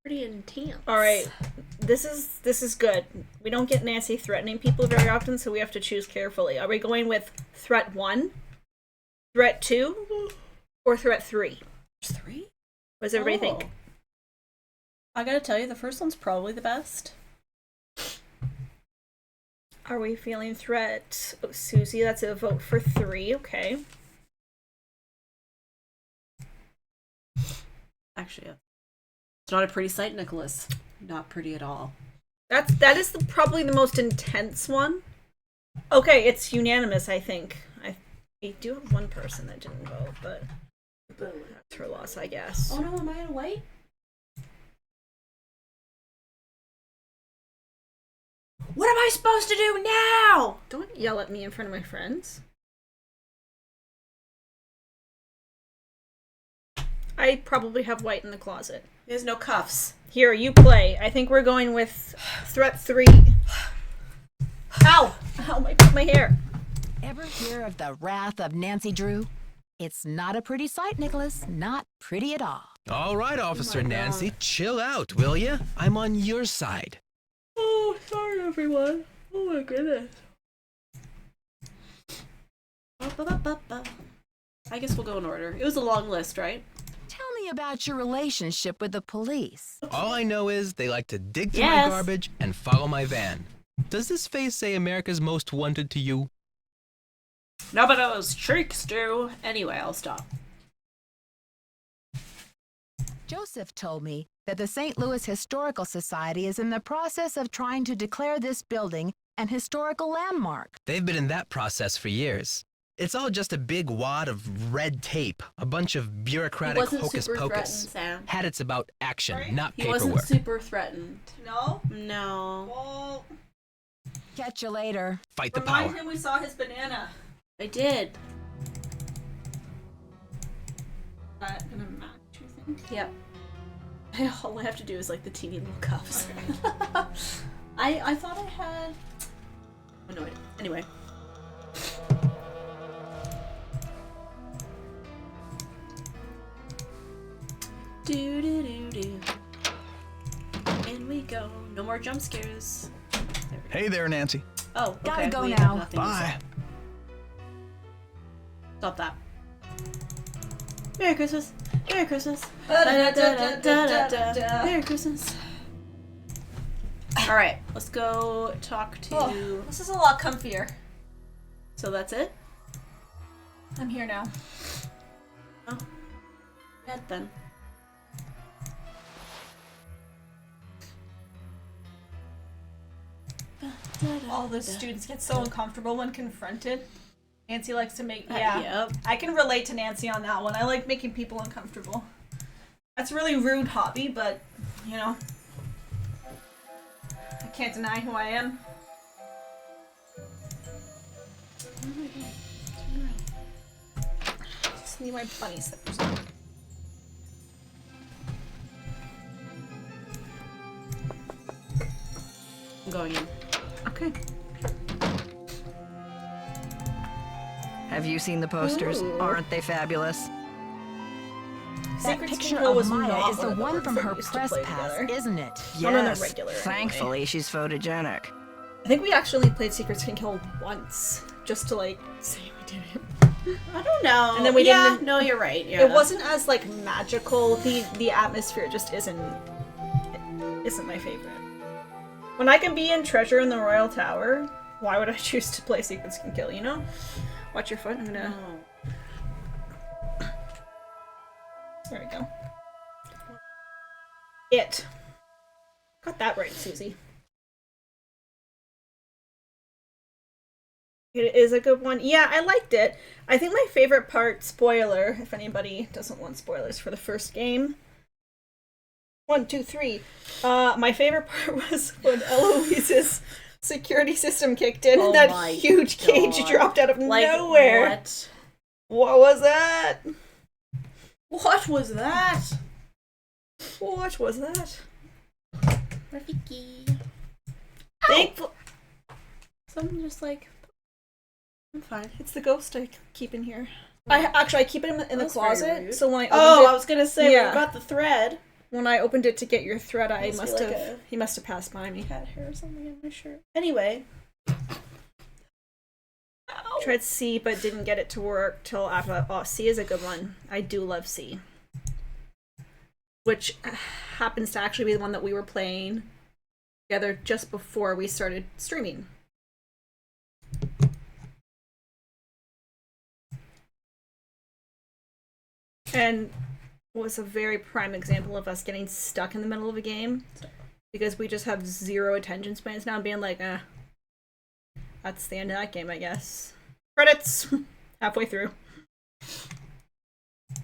pretty intense. All right, this is good. We don't get Nancy threatening people very often, so we have to choose carefully. Are we going with threat 1, threat 2, or threat 3? There's 3? What does everybody think? I gotta tell you, the first one's probably the best. Are we feeling threat? Oh, Susie, that's a vote for 3. Okay. Actually, it's not a pretty sight, Nicholas. Not pretty at all. That is probably the most intense one. Okay, it's unanimous, I think. I do have one person that didn't vote, but that's her loss, I guess. Oh no, am I gonna wait? What am I supposed to do now? Don't yell at me in front of my friends. I probably have white in the closet. There's no cuffs. Here, you play. I think we're going with threat 3. Ow! Ow, my hair. Ever hear of the wrath of Nancy Drew? It's not a pretty sight, Nicholas. Not pretty at all. All right, Officer God. Nancy, chill out, will ya? I'm on your side. Oh, sorry everyone. Oh my goodness. I guess we'll go in order. It was a long list, right? Tell me about your relationship with the police. All I know is they like to dig through Yes. my garbage and follow my van. Does this face say America's Most Wanted to you? No, but those tricks do. Anyway, I'll stop. Joseph told me that the St. Louis Historical Society is in the process of trying to declare this building an historical landmark. They've been in that process for years. It's all just a big wad of red tape, a bunch of bureaucratic He wasn't hocus super pocus. threatened, Sam. Had it's about action, Right? not He paperwork. wasn't super threatened. No? No. Well, Catch you later. Fight the power. remind him we saw his banana. I did. That gonna match, you think? Yep. All I have to do is like the teeny little cuffs. I thought I had. Oh no, I didn't. Anyway. Do do do do. In we go. No more jump scares. Hey there, Nancy. Oh, okay. Gotta go we have now. nothing to Bye. say. Stop that. Merry Christmas. Merry Christmas. Merry Christmas. Alright, let's go talk to... Oh, this is a lot comfier. So that's it? I'm here now. Oh. Good then. All the students get so uncomfortable when confronted. Nancy likes to make... Yeah. Yep. I can relate to Nancy on that one. I like making people uncomfortable. That's a really rude hobby, but you know, I can't deny who I am. Just need my bunny slippers. I'm going in. Okay. Have you seen the posters? Ooh. Aren't they fabulous? That Secret picture Skin Hill of was Maya not is the one of the one ones from that her we used to press play pass, together. isn't it? Not on the Yes. regular, anyway. Thankfully, she's photogenic. I think we actually played Secret Skin Hill once, just to like say we did it. I don't know. And then we didn't. No, you're right. Yeah. It wasn't as like magical. The atmosphere just isn't my favorite. When I can be in Treasure in the Royal Tower, why would I choose to play Secret Skin Kill? You know? Watch your foot. I'm gonna. There we go. It. Got that right, Susie. It is a good one. Yeah, I liked it. I think my favorite part, spoiler, if anybody doesn't want spoilers for the first game. 1, 2, 3. My favorite part was when Eloise's security system kicked in and that huge cage dropped out of nowhere. What? What was that? What was that? What was that? Rafiki. Thankful. Someone just like. I'm fine. It's the ghost I keep in here. I keep it in the That's very closet. rude. So when I opened I it, was gonna say Yeah. we got the thread. when I opened it to get your thread, I Must be must like have. He must have passed by me. Cat hair or something in my shirt. Anyway. Tried C, but didn't get it to work till after. Oh, C is a good one. I do love C. Which happens to actually be the one that we were playing together just before we started streaming. And was a very prime example of us getting stuck in the middle of a game. Because we just have zero attention spans now and being like, that's the end of that game, I guess. Credits! Halfway through.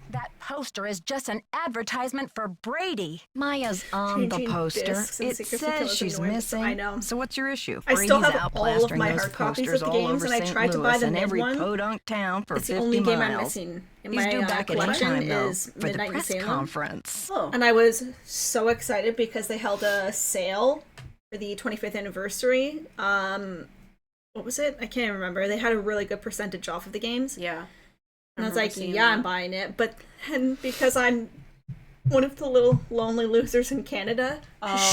That poster is just an advertisement for Brady. Maya's on the Changing poster. discs and It Secret says Killers she's annoying, missing. I know. So what's your issue? I still Brady's have out all of plastering my those hard copies of posters the all games, over and I St. tried to buy Louis the and mid every one. podunk town for It's the 50 only game I'm miles. missing in He's my due back at any collection time, though, is for the Midnight in press Salem. conference. Oh. And I was so excited because they held a sale for the 25th anniversary. What was it? I can't remember. They had a really good percentage off of the games. Yeah. And I was like, yeah, I'm buying it. But then because I'm one of the little lonely losers in Canada,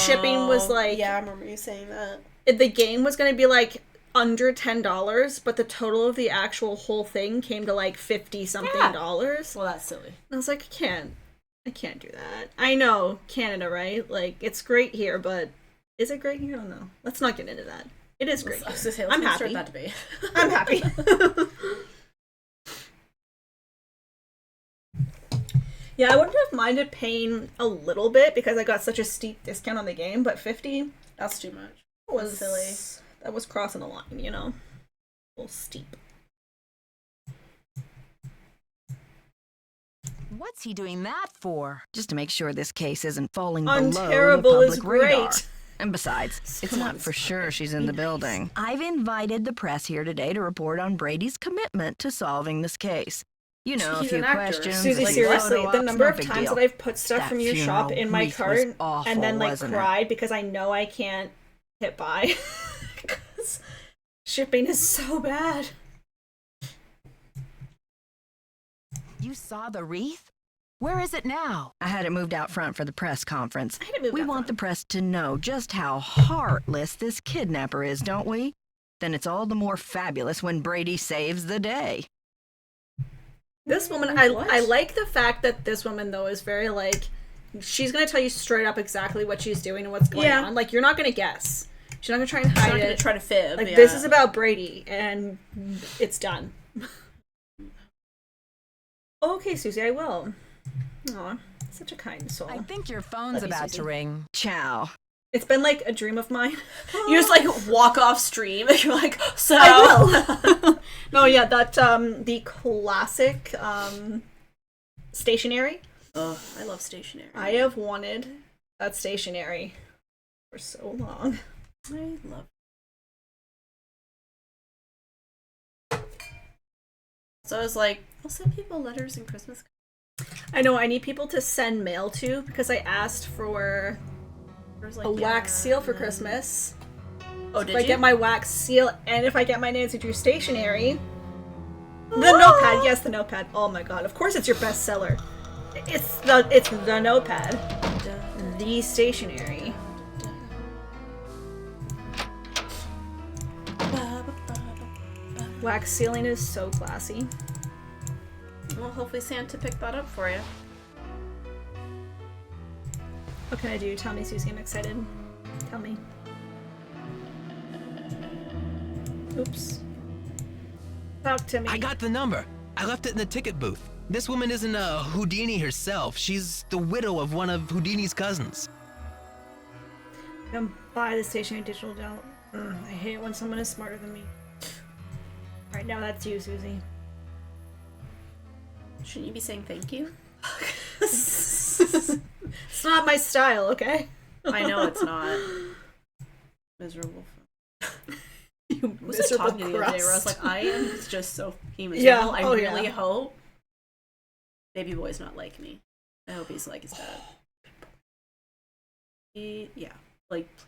shipping was like... Yeah, I remember you saying that. The game was going to be like under $10, but the total of the actual whole thing came to like $50-something. Well, that's silly. And I was like, I can't do that. I know, Canada, right? Like, it's great here, but is it great here? I don't know. Let's not get into that. It is great. I'm happy. That debate. I'm happy. Yeah, I wouldn't have minded paying a little bit because I got such a steep discount on the game, but 50 That's too much. was silly. That was crossing a line, you know? A little steep. What's he doing that for? Just to make sure this case isn't falling Unterrible below the is public radar. great. And besides, it's Come not on, for sure Skylar, she's in the be nice. building. I've invited the press here today to report on Brady's commitment to solving this case. You know, He's a few an actor. questions. Susie, like seriously, photo the ops, number no of big times deal. that I've put stuff That from your funeral shop in my wreath cart was awful, and then like wasn't it? cried because I know I can't hit buy. 'Cause shipping is so bad. You saw the wreath? Where is it now? I had it moved out front for the press conference. I had it moved We out want front. the press to know just how heartless this kidnapper is, don't we? Then it's all the more fabulous when Brady saves the day. This woman, What? I like the fact that this woman, though, is very, like, she's going to tell you straight up exactly what she's doing and what's going on. Like, you're not going to guess. She's not going to try and I'm hide not it. going to try to fib. Like, yeah. this is about Brady, and it's done. Okay, Susie, I will. Aw, such a kind soul. I think your phone's Love you, about Susie. to ring. Ciao. It's been, like, a dream of mine. You just, like, walk off stream, and you're like, so... I will. No, yeah, that, the classic, stationery. Oh, I love stationery. I have wanted that stationery for so long. I love it. So I was like, I'll send people letters and Christmas cards. I know, I need people to send mail to because I asked for Like, a wax seal for Christmas. Oh, If did I you? get my wax seal and if I get my Nancy Drew stationery. The notepad, yes, the notepad. Oh my god, of course it's your bestseller. It's the notepad. The stationery. Wax sealing is so classy. Well, hopefully Santa picked that up for you. What can I do? Tell me, Susie, I'm excited. Tell me. Oops. Talk to me. I got the number. I left it in the ticket booth. This woman isn't a Houdini herself. She's the widow of one of Houdini's cousins. Come buy the stationery digital down. I hate it when someone is smarter than me. Alright, now that's you, Susie. Shouldn't you be saying thank you? It's not my style, okay? I know it's not. Miserable. You Was I miserable talking to you the other day where I was crust. like, I am just so miserable. Yeah, I oh, really yeah. hope Baby Boy's not like me. I hope he's like his dad. Yeah. Like, please.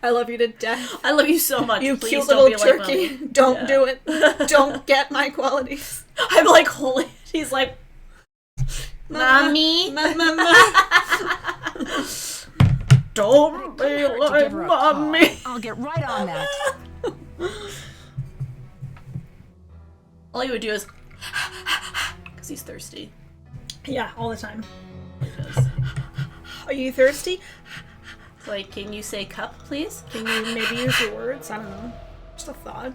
I love you to death. I love you so much. You Please cute don't little be like turkey. Mommy. Don't Yeah. do it. Don't get my qualities. I'm like, holy. He's like, Mommy. Don't be To like give her a call. Mommy. I'll get right on that. All he would do is, because he's thirsty. Yeah, all the time. He does. Are you thirsty? Like, can you say cup, please? Can you maybe use your words? I don't know. Just a thought.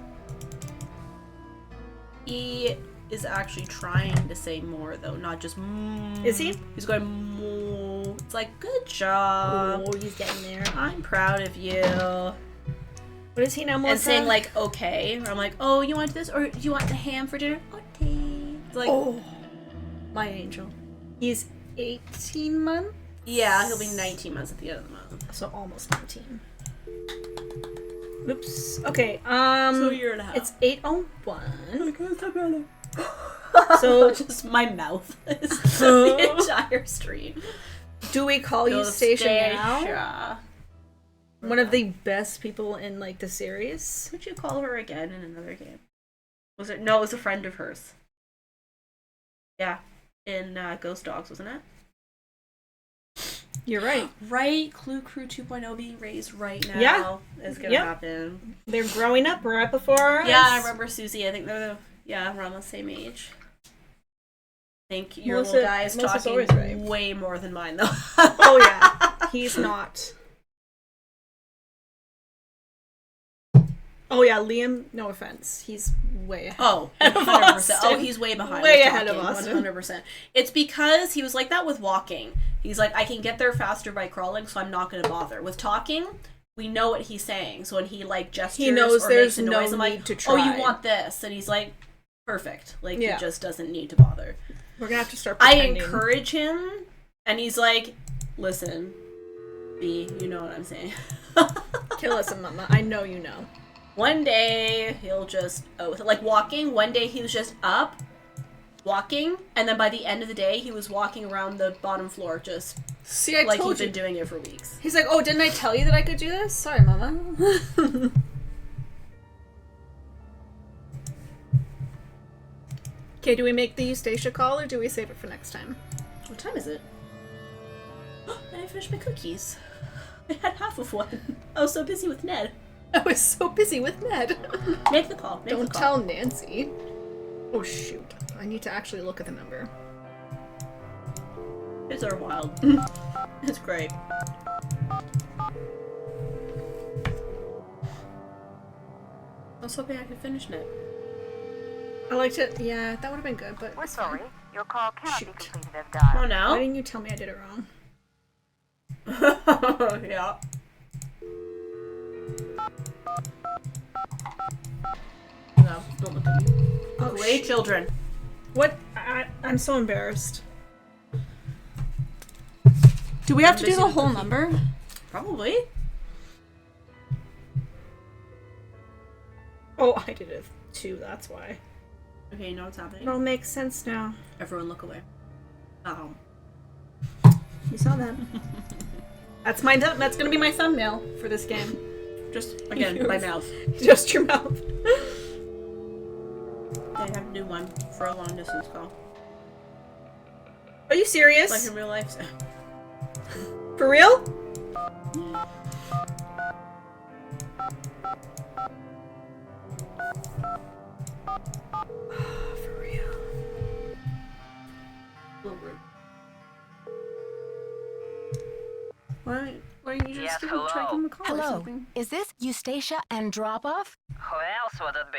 He is actually trying to say more, though, not just Is he? He's going moo. It's like, good job. Oh, he's getting there. I'm proud of you. What is he now, Melissa? And saying, like, okay. Or I'm like, oh, you want this? Or do you want the ham for dinner? Okay. It's like, oh, my angel. He's 18 months? yeah, he'll be 19 months at the end of the month. So almost 19. Oops. Okay, So a year and a half. It's 8:01. So just my mouth is the entire stream. Do we call you Stacia now? Stacia. One of the best people in, like, the series. Could you call her again in another game? Was it? No, it was a friend of hers. Yeah, in Ghost Dogs, wasn't it? You're right. Right, Clue Crew 2.0 being raised right now. Yeah. Is gonna Yep. happen. They're growing up right before our Yeah, I eyes. remember Susie. I think they're around the same age. I think your Melissa- little guy is Melissa's talking always right. way more than mine, though. Oh, yeah. He's not. Oh, yeah, Liam, no offense. He's way ahead. Oh, Ahead of 100%. Austin. Oh, he's way behind. Way with ahead of talking, Austin. 100%. It's because he was like that with walking. He's like, I can get there faster by crawling, so I'm not going to bother. With talking, we know what he's saying. So when he, like, gestures He knows or there's makes a noise, no I'm like, need to oh, try. you want this? And he's like, perfect. Like, Yeah. he just doesn't need to bother. We're gonna have to start I pretending. encourage him, and he's like, listen, B, you know what I'm saying. Kill us, mama. I know you know. One day, he'll just, like walking, one day he was just up, walking, and then by the end of the day, he was walking around the bottom floor, just See, I like told he's you. been doing it for weeks. He's like, oh, didn't I tell you that I could do this? Sorry, mama. Okay, do we make the Eustacia call or do we save it for next time? What time is it? I finished my cookies. I had half of one. I was so busy with Ned. I was so busy with Ned. Make the call. Make Don't the call. tell Nancy. Oh, shoot. I need to actually look at the number. Kids are wild. It's great. I was hoping I could finish Ned. I liked it. Yeah, that would have been good, but We're it's fine. sorry. Your call cannot be Shoot. completed as Oh dialed. no. Why didn't you tell me I did it wrong? Yeah. No, don't look at me. Oh, Away, shit. children. What? I'm so embarrassed. Do we have to do the whole number? Probably. Oh, I did it 2, that's why. Okay, you know what's happening? It all makes sense now. Everyone look away. You saw that. That's gonna be my thumbnail for this game. Just, again, my mouth. Just your mouth. I have to do one for a long distance call. Are you serious? Like in real life. For real? For real. Why don't you just Yes, try to give him a call or Hello, something? is this Eustacia Andropov? Who else would it be?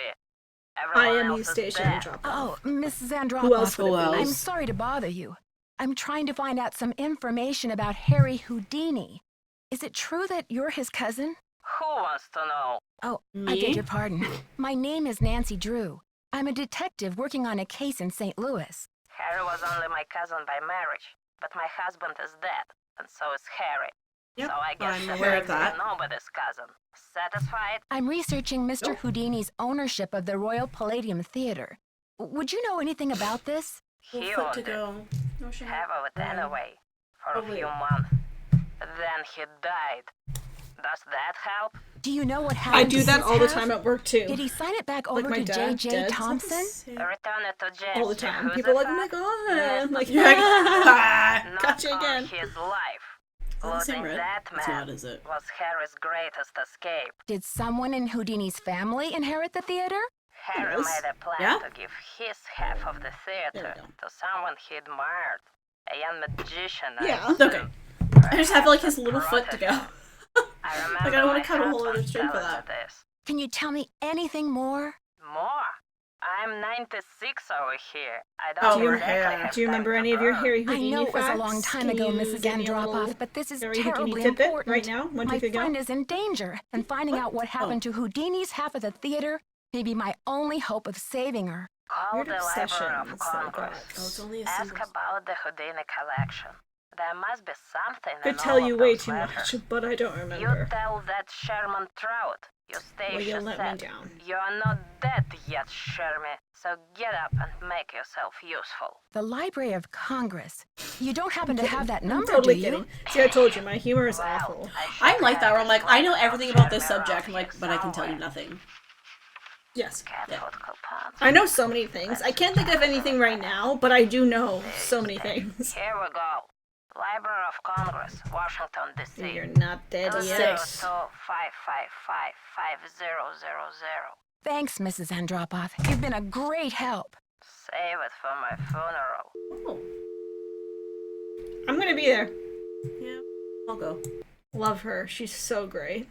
I Everyone am else is Eustacia dead. and drop Oh, Mrs. Andropov. Who else would it be? I'm sorry to bother you. I'm trying to find out some information about Harry Houdini. Is it true that you're his cousin? Who wants to know? Oh, I Me? beg your pardon. My name is Nancy Drew. I'm a detective working on a case in St. Louis. Harry was only my cousin by marriage, but my husband is dead, and so is Harry. Yep, So I guess I'm that aware of makes me that. nobody's cousin. Satisfied? I'm researching Mr. Houdini's ownership of the Royal Palladium Theater. Would you know anything about this? We'll He flip owned to it. go. No shit. Have of it anyway, for a Probably. few months. Then he died. Does that help? Do you know what I happened do to that his all the house? time at work too. Did he sign it back Like over my to dad J.J. did. Thompson? Return it to James. All the time. Who's People are like, it oh my for? god. I'm like, You're like, ah! Not gotcha on again. his life. Is that the same Losing red? that It's man not, is it? was Harry's greatest escape. Did someone in Houdini's family inherit the theater? Harry Yes. made a plan Yeah? to give his half of the theater There we to someone he admired. A young magician. I Yeah. assume. Okay. I just have like his little foot to go. I remember Like, I don't wanna my cut a hole in the husband string for telling that. me this. Can you tell me anything more? More? I'm 96 over here. I Oh, don't your exactly hair. have Do you remember time to any of your burn. Harry I Houdini know it was a facts? long time Can ago, you Mrs. give me a little Andropov, but this is Harry Houdini terribly tidbit important. right now? 1, 2, My 3, go. friend is in danger, and finding out what happened to Houdini's half of the theater may be my only hope of saving her. Call Weird the Library obsessions of that Congress. got- Oh, it's only a Ask single. about the Houdini collection. There must be something in Could all tell you of way those too letters. much, but I don't You remember. tell that Sherman Trout. Will you Eustacia let me said, down? You're not dead yet, Shermy, so get up and make yourself useful. The Library of Congress. You don't happen to have that I'm number, totally do you? kidding. See, I told you, my humor is Well, awful. I like that where I'm like, I know everything about this subject, I'm like, but I can tell you nothing. Yes. Cat food coupons. I know so many things. I can't think of anything right now, but I do know so many things. Here we go. Library of Congress, Washington, D.C. You're not dead yet. 202-555-5000. Thanks, Mrs. Andropov. You've been a great help. Save it for my funeral. Oh, I'm gonna be there. yeah. I'll go. Love her. She's so great.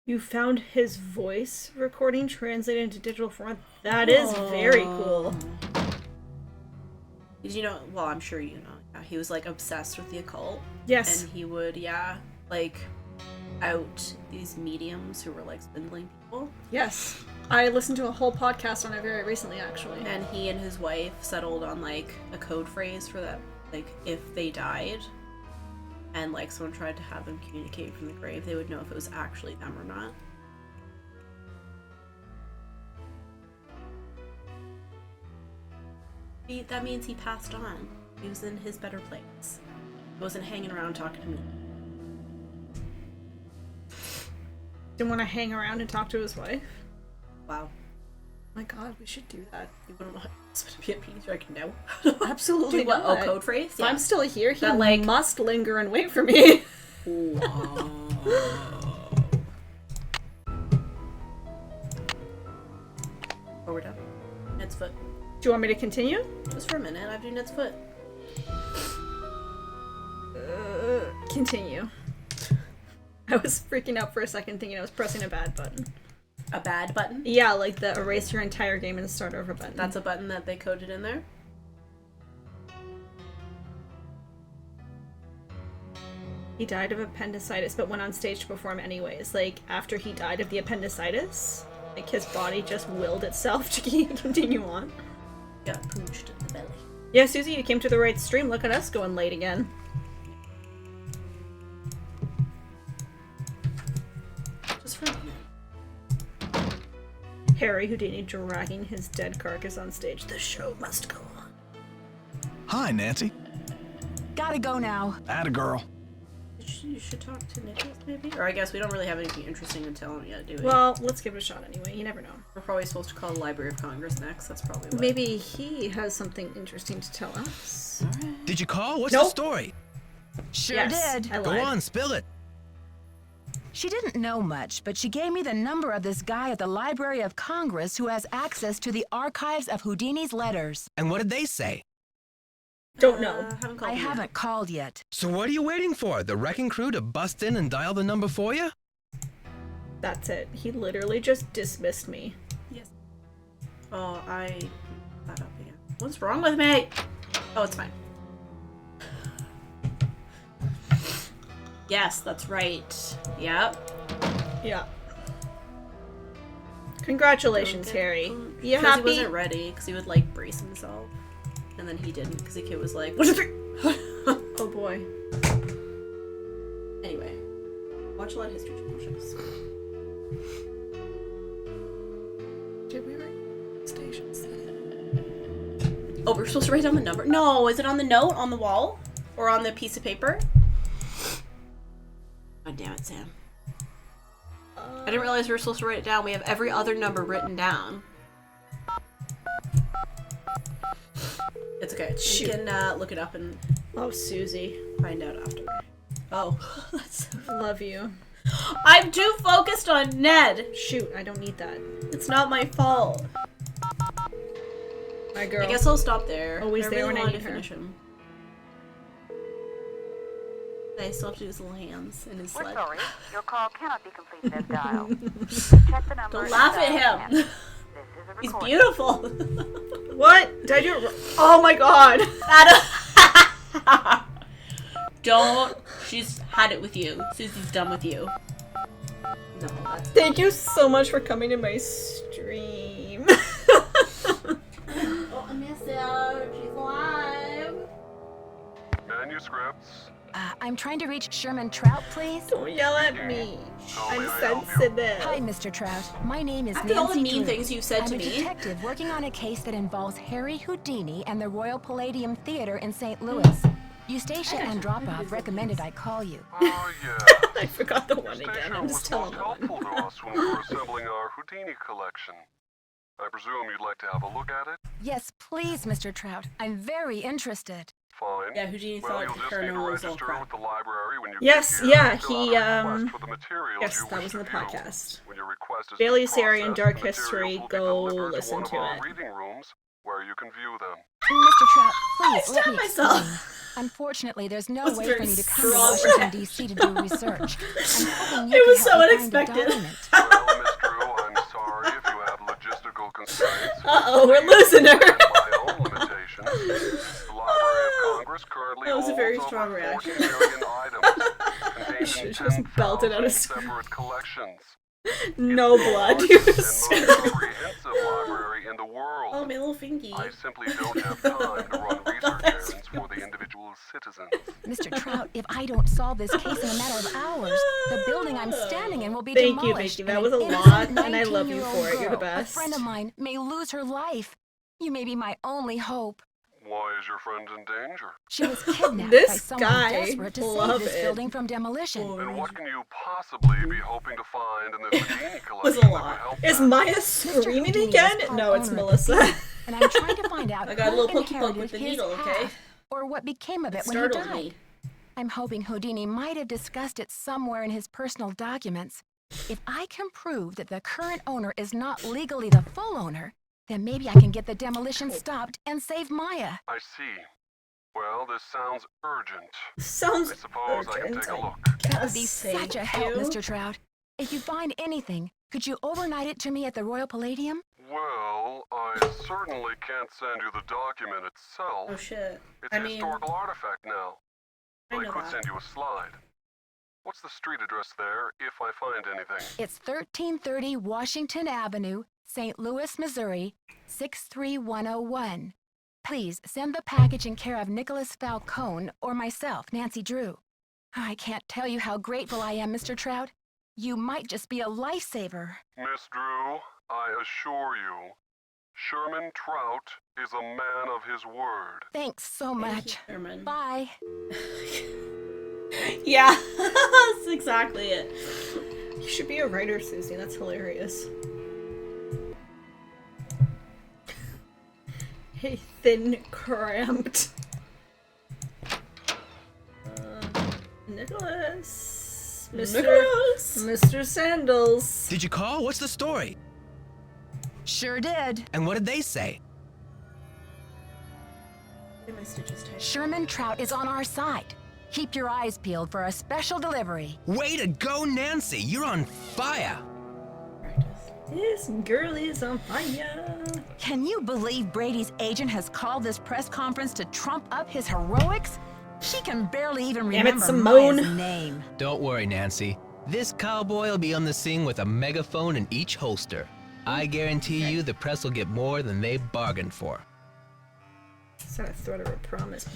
You found his voice recording translated into digital format. That is very cool. Did you know? Well, I'm sure you know. Yeah, he was like obsessed with the occult. Yes. And he would, yeah, like out these mediums who were like swindling people. Yes. I listened to a whole podcast on it very recently, actually. And he and his wife settled on like a code phrase for that, like if they died and like someone tried to have them communicate from the grave, they would know if it was actually them or not. That means he passed on. He was in his better place. He wasn't hanging around talking to me. Didn't want to hang around and talk to his wife. Wow. My god, we should do that. You wouldn't want this to be a piece like no. Absolutely Do what? not. Oh, code phrase? If I'm still here, he That, like- must linger and wait for me. Oh, we're done. Ned's foot. Do you want me to continue? Just for a minute, I have to do Ned's foot. Continue. I was freaking out for a second thinking I was pressing a bad button. A bad button? Yeah, like the erase your entire game and start over button. That's a button that they coded in there? He died of appendicitis, but went on stage to perform anyways. Like, after he died of the appendicitis, like, his body just willed itself to continue on. Got pooched in the belly. Yeah, Susie, you came to the right stream. Look at us going late again. Just for a minute. Harry Houdini dragging his dead carcass on stage. The show must go on. Hi, Nancy. Gotta go now. Atta girl. You should talk to Nicholas, maybe? Or I guess we don't really have anything interesting to tell him yet, do we? Well, let's give it a shot anyway. You never know. We're probably supposed to call the Library of Congress next. That's probably what. Maybe he has something interesting to tell us. Alright. Did you call? What's Nope. the story? Sure Yes, did. I Go lied. on, spill it. She didn't know much, but she gave me the number of this guy at the Library of Congress who has access to the archives of Houdini's letters. And what did they say? Don't know. Haven't called I him yet. haven't called yet. So what are you waiting for? The wrecking crew to bust in and dial the number for you? That's it. He literally just dismissed me. Yes. Oh, I that up again. What's wrong with me? Oh, it's fine. Yes, that's right. Yep. Yeah. Congratulations, Harry. You Because happy? he wasn't ready, because he would like brace himself, and then he didn't, because the kid was like, "What is it?" Oh boy. Anyway, watch a lot of History Channel shows. Did we write stations? Oh, we're supposed to write down the number? No, is it on the note on the wall? Or on the piece of paper? God damn it, Sam. I didn't realize we were supposed to write it down. We have every other number written down. It's okay. Shoot. You can look it up and Oh, Susie. find out after. Oh, that's so... Love you. I'm too focused on Ned! Shoot, I don't need that. It's not my fault. My girl. I guess I'll stop there. Always I there really when I wanted need to her. finish him. I still have to do his little hands and his We're sled. sorry, your call cannot be completed as dialed. Check the number. Don't laugh at him. This is a He's recording. beautiful. What? Did I do it? Oh my god. Don't. She's had it with you. Susie's done with you. No, that's... Thank you so much for coming to my stream. Oh, I missed out. She's live. Manuscripts. I'm trying to reach Sherman Trout, please. Don't yell at me. I'm may I help you? sensitive. Hi, Mr. Trout. My name is After Nancy all the mean Drew. things you've said I'm to a me. detective working on a case that involves Harry Houdini and the Royal Palladium Theater in St. Louis. Eustacia Andropov recommended I call you. Oh, yeah. I forgot the one again. Station I'm was just telling most the one. helpful to us when we were assembling our Houdini collection. I presume you'd like to have a look at it? Yes, please, Mr. Trout. I'm very interested. Fine. Yeah, Houdini Well, thought you'll just need to paranormal was all register crap. with the library when you Yes, get here yeah, and fill he, out a request for the materials yes, you that wish was in to the view. podcast. When your request is Bailey's processed, Area and Dark the materials History, will be go delivered listen to to one of it. our reading rooms where you can view them. Mr. Trout, please let stabbed me myself. explain. Unfortunately, there's no That's way very for me to come to strong. Washington, D.C. to do research. I'm hoping you It can was help so me find a unexpected. document. Well, Miss Drew, I'm sorry if you have logistical constraints. Uh-oh, we're losing her. My own limitations. The Library of Congress currently That was a very holds strong over reaction. 14 million items contained She in just belted out a 10,000 separate collections. No blood. It's You the just largest and most comprehensive library in the world. Oh, my little fingy. I simply don't have time to run research errands for the individual citizens. Mr. Trout, if I don't solve this case in a matter of hours, the building I'm standing in will be Thank you, demolished. Vicky. That and was an a innocent lot, and I love you 19-year-old for it. You're the girl, best. A friend of mine may lose her life. You may be my only hope. Why is your friend in danger? She was kidnapped This by someone guy, desperate to love save this it. building from demolition. And what can you possibly be hoping to find in this Houdini collection Was a that would lot. help Is that? Maya Mr. screaming Houdini is again? part No, it's owner of the Melissa. theater, and I'm trying to find out I got a who little pokey poke inherited with the his needle, okay? half, or what became of It it when he startled died. me. I'm hoping Houdini might have discussed it somewhere in his personal documents. If I can prove that the current owner is not legally the full owner, then maybe I can get the demolition stopped and save Maya. I see. Well, this sounds urgent. Sounds I suppose I can urgent. take a look. That would be Thank such a help, you. Mr. Trout. If you find anything, could you overnight it to me at the Royal Palladium? Well, I certainly can't send you the document itself. Oh, shit. It's I a mean, historical artifact now. I But I know could that. send you a slide. What's the street address there, if I find anything? It's 1330 Washington Avenue, St. Louis, Missouri, 63101. Please send the package in care of Nicholas Falcone or myself, Nancy Drew. I can't tell you how grateful I am, Mr. Trout. You might just be a lifesaver. Miss Drew, I assure you, Sherman Trout is a man of his word. Thanks so much. Sherman. Bye. Yeah, that's exactly it. You should be a writer, Susie. That's hilarious. Hey, thin, cramped. Nicholas. Mr. Sandals. Did you call? What's the story? Sure did. And what did they say? My stitches tight. Sherman Trout is on our side. Keep your eyes peeled for a special delivery. Way to go, Nancy! You're on fire! This girl is on fire. Can you believe Brady's agent has called this press conference to trump up his heroics? She can barely even Damn it, remember Simone. Maya's name. Don't worry, Nancy. This cowboy will be on the scene with a megaphone in each holster. I guarantee you the press will get more than they bargained for. It's not a threat or a promise.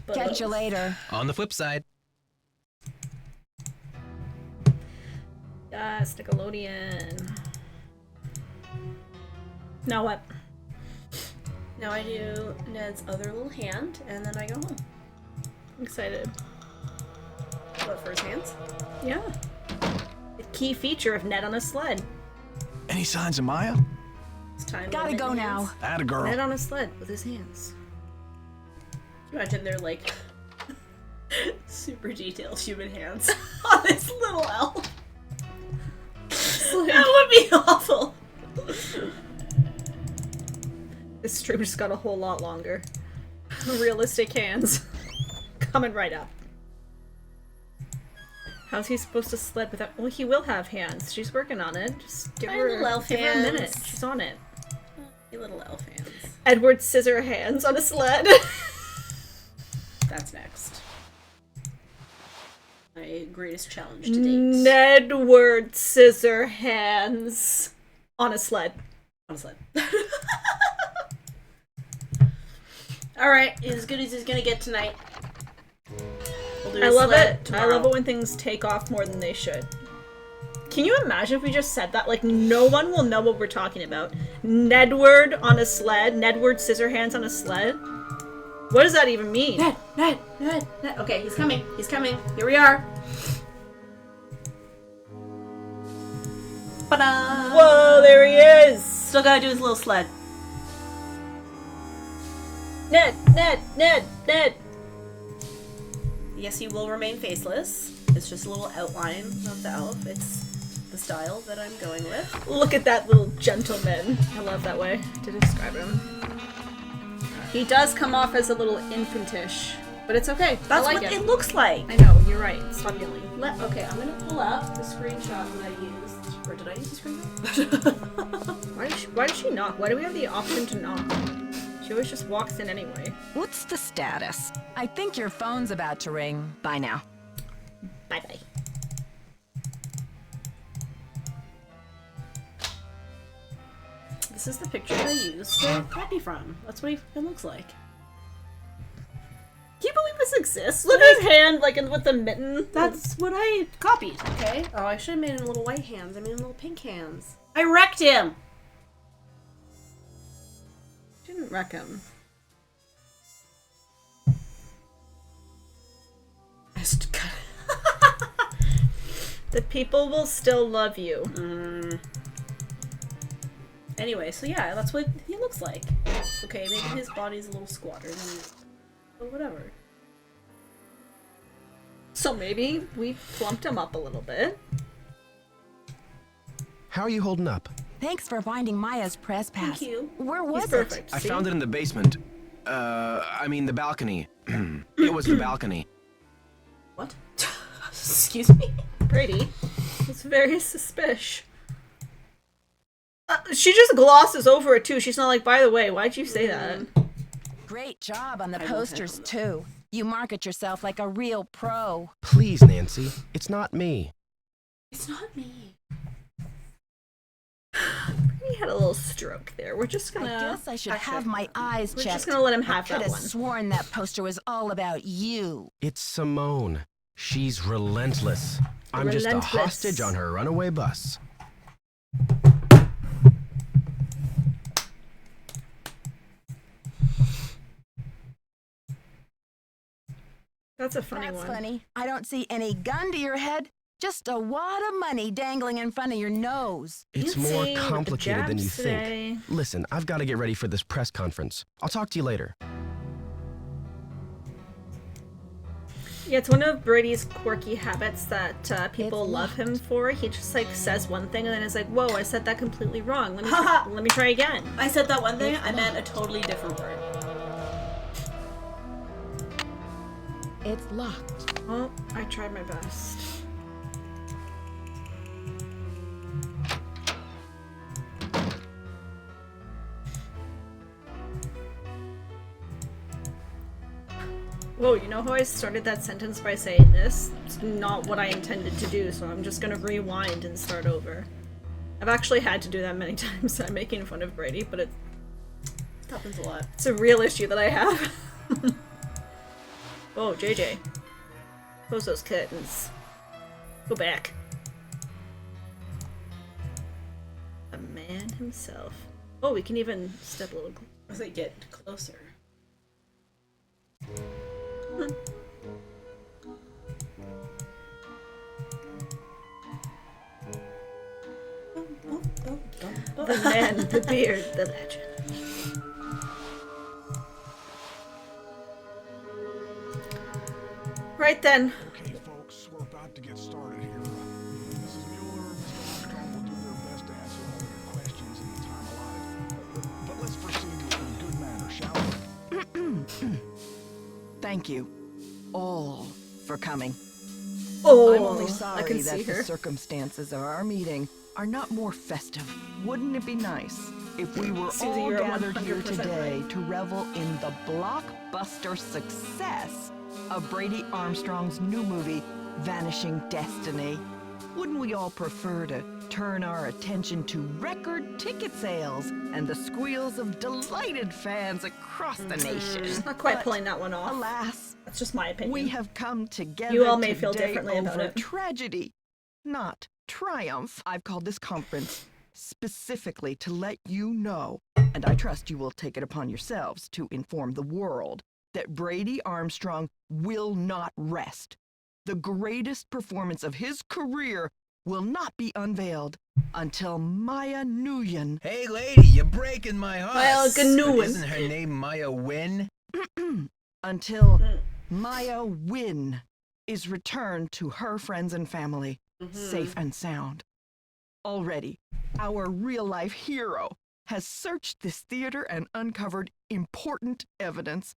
But Catch you later. On the flip side. Yes, Nickelodeon. Now what? Now I do Ned's other little hand, and then I go home. I'm excited. What, for his hands? Yeah. The key feature of Ned on a sled. Any signs of Maya? It's time. Gotta go now. Atta girl. Ned on a sled with his hands. Can you imagine they're like super detailed human hands on this little elf? That would be awful. This stream just got a whole lot longer. Realistic hands. Coming right up. How's he supposed to sled without... Well, he will have hands. She's working on it. Just give her little elf a minute. hands. She's on it. You little elf hands. Edward Scissorhands on a sled. That's next. My greatest challenge to date. Edward Scissorhands on a sled. On a sled. Alright, as good as he's gonna get tonight. We'll do I a love sled it. tomorrow. I love it when things take off more than they should. Can you imagine if we just said that? Like, no one will know what we're talking about. Nedward on a sled. Nedward Scissorhands on a sled. What does that even mean? Ned. Okay, he's coming. He's coming. Here we are. Ta-da! Whoa, there he is! Still gotta do his little sled. Ned. Yes, he will remain faceless. It's just a little outline of the elf. It's the style that I'm going with. Look at that little gentleman. I love that way to describe him. He does come off as a little infantish, but it's okay. That's I like what it. it looks like. I know, you're right. Stop yelling. Okay, I'm gonna pull up the screenshot that I used. Or did I use the screenshot? Why did she knock? Why do we have the option to knock? She always just walks in anyway. What's the status? I think your phone's about to ring. Bye now. Bye-bye. This is the picture I used to copy from. That's what it looks like. Can you believe this exists? Look at his hand, like, with the mitten. That's what I copied, okay? Oh, I should have made him little white hands. I made him little pink hands. I wrecked him! Didn't wreck him. The people will still love you. Anyway, so yeah, that's what he looks like. Okay, maybe his body's a little squatter, but whatever. So maybe we plumped him up a little bit. How are you holding up? Thanks for finding Maya's press pass. Thank you. Where was He's perfect. I See? found it in the basement. I mean the balcony. It was the balcony. What? Excuse me? Brady. It's very suspicious. She just glosses over it too. She's not like, by the way, why'd you say that? Great job on the I will posters, handle too. You market yourself like a real pro. Please, Nancy. It's not me. It's not me. He had a little stroke there. We're just gonna... I guess I should have my eyes checked. We're just gonna let him have I that could one. have sworn that poster was all about you. It's Simone. She's relentless. I'm just a hostage on her runaway bus. That's a funny one. That's funny. I don't see any gun to your head. Just a wad of money dangling in front of your nose. It's more complicated than you think. Listen, I've got to get ready for this press conference. I'll talk to you later. Yeah, it's one of Brady's quirky habits that people love him for. He just like says one thing and then is like, "Whoa, I said that completely wrong. Let me try again." I said that one thing. I meant a totally different word. It's locked. Well, I tried my best. Whoa, you know how I started that sentence by saying this? It's not what I intended to do, so I'm just gonna rewind and start over. I've actually had to do that many times. I'm making fun of Brady, but it happens a lot. It's a real issue that I have. Oh, JJ. Close those curtains. Go back. A man himself. Oh, we can even step a little as I get closer. The man, the beard, the legend. Right then. Okay, folks, we're about to get started here. Mrs. Mueller and Mr. Armstrong will do their best to answer all your questions in the time allotted. But let's proceed in good manner, shall we? Thank you, all, for coming. Oh, I'm only I sorry can that see the her. circumstances of our meeting are not more festive. Wouldn't it be nice if we were Susie, all you're gathered here 100% today right. to revel in the blockbuster success of Brady Armstrong's new movie, Vanishing Destiny? Wouldn't we all prefer to turn our attention to record ticket sales and the squeals of delighted fans across the nation? Not quite But pulling that one off. alas, that's just my opinion. we have come together You all may feel today differently about over it. tragedy, not triumph. I've called this conference specifically to let you know, and I trust you will take it upon yourselves to inform the world, that Brady Armstrong will not rest. The greatest performance of his career will not be unveiled until Maya Nguyen. Hey, lady, you're breaking my heart. Maya Nguyen. Isn't her name Maya Wynn? Until Maya Wynn is returned to her friends and family, safe and sound. Already, our real-life hero has searched this theater and uncovered important evidence.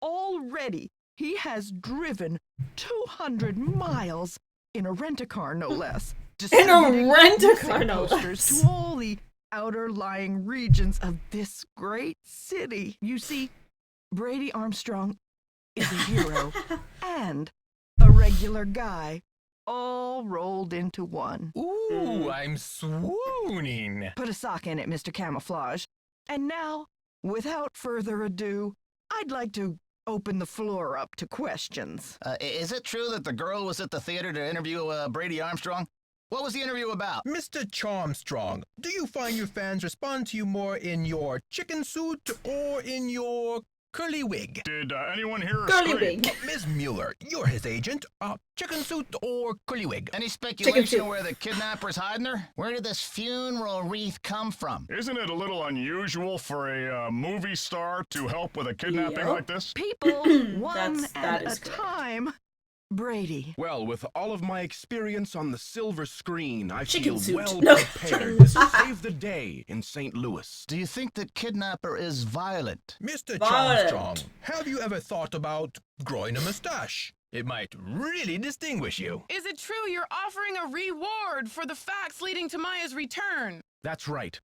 Already, he has driven 200 miles in a rent-a-car, no less. In a rent-a-car, no posters less. to all the outer-lying regions of this great city. You see, Brady Armstrong is a hero and a regular guy, all rolled into one. Ooh, I'm swooning. Put a sock in it, Mr. Camouflage. And now, without further ado, I'd like to open the floor up to questions. Is it true that the girl was at the theater to interview Brady Armstrong? What was the interview about? Mr. Charmstrong, do you find your fans respond to you more in your chicken suit or in your curly wig? Did anyone hear a Curly scream? wig. Ms. Mueller, you're his agent. Chicken suit or curly wig? Any Chicken speculation soup. where the kidnapper's hiding her? Where did this funeral wreath come from? Isn't it a little unusual for a movie star to help with a kidnapping like this? People, one that at is a correct. time. Brady. Well, with all of my experience on the silver screen, I Chicken feel suit. well No. prepared to save the day in St. Louis. Do you think the kidnapper is violent? Mr. Violent. Charmstrong, have you ever thought about growing a mustache? It might really distinguish you. Is it true you're offering a reward for the facts leading to Maya's return? That's right.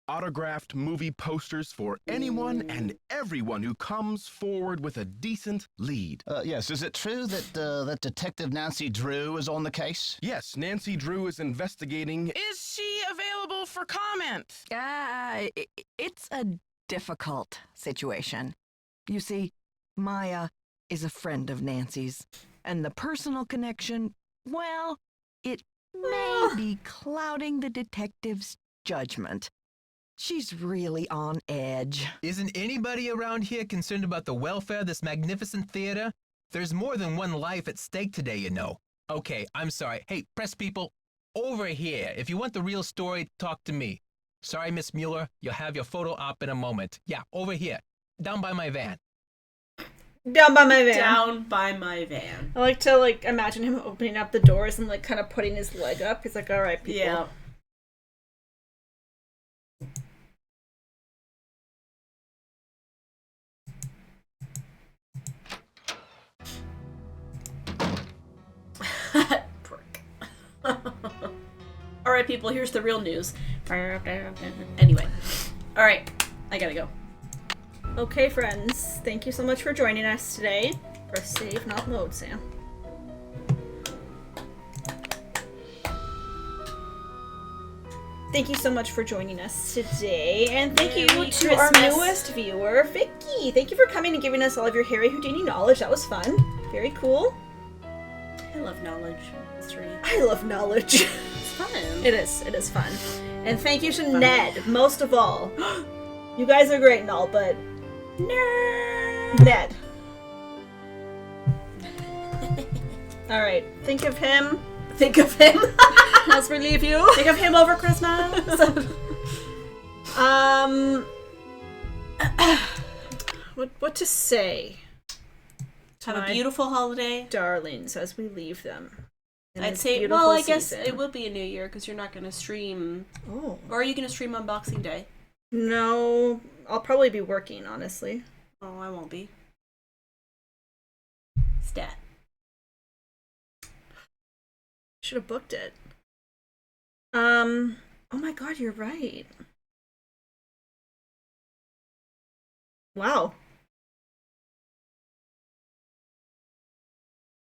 autographed movie posters for anyone and everyone who comes forward with a decent lead. Yes, is it true that that Detective Nancy Drew is on the case? Yes, Nancy Drew is investigating. Is she available for comment? It's a difficult situation. You see, Maya is a friend of Nancy's, and the personal connection, well, it may be clouding the detective's judgment. She's really on edge. Isn't anybody around here concerned about the welfare of this magnificent theater? There's more than one life at stake today, you know. Okay, I'm sorry. Hey, press people, over here. If you want the real story, talk to me. Sorry, Miss Mueller, you'll have your photo op in a moment. Yeah, over here, down by my van. Down by my van. Down by my van. I like to, imagine him opening up the doors and, kind of putting his leg up. He's like, all right, people. Yeah. Prick. All right, people, here's the real news. Anyway. All right, I gotta go. Okay, friends. Thank you so much for joining us today. Press save, not load, Sam. Thank you so much for joining us today, and thank you to our newest viewer, Vicky. Thank you for coming and giving us all of your Harry Houdini knowledge. That was fun. Very cool. I love knowledge. History. I love knowledge. It's fun. It is. It is fun. And thank you to Ned, most of all. You guys are great and all, but Ned. All right. Think of him. Think of him. As we leave you. Think of him over Christmas. What to say? Have a beautiful holiday, darlings, as we leave them. I'd say, well, I guess it will be a new year because you're not going to stream. Oh. Or are you going to stream on Boxing Day? No, I'll probably be working, honestly. Oh, I won't be. Stat. Should have booked it. Oh my god, you're right. Wow.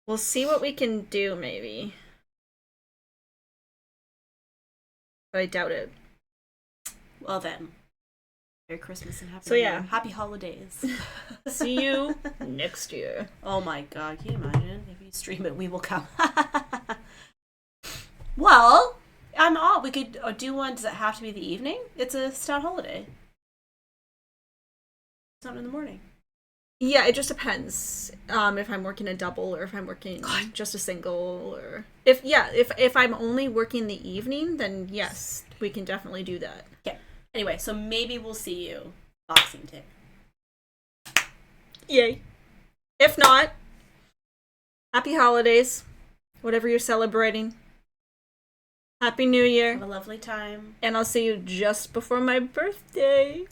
We'll see what we can do, maybe. But I doubt it. Well then. Merry Christmas and So yeah. Happy holidays. See you next year. Oh my god, can you imagine? If you stream it, we will come. Well, I'm off. We could do one. Does it have to be the evening? It's a stat holiday. It's not in the morning. Yeah, it just depends. If I'm working a double or if I'm working just a single, or if I'm only working the evening, then yes, we can definitely do that. Okay. Anyway, so maybe we'll see you Boxing Day. Yay. If not, happy holidays. Whatever you're celebrating. Happy New Year. Have a lovely time. And I'll see you just before my birthday.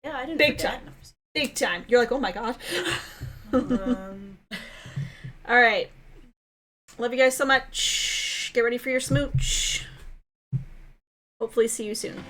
Yeah, I didn't Big forget. time. Big time. You're like, oh my god. All right. Love you guys so much. Get ready for your smooch. Hopefully see you soon.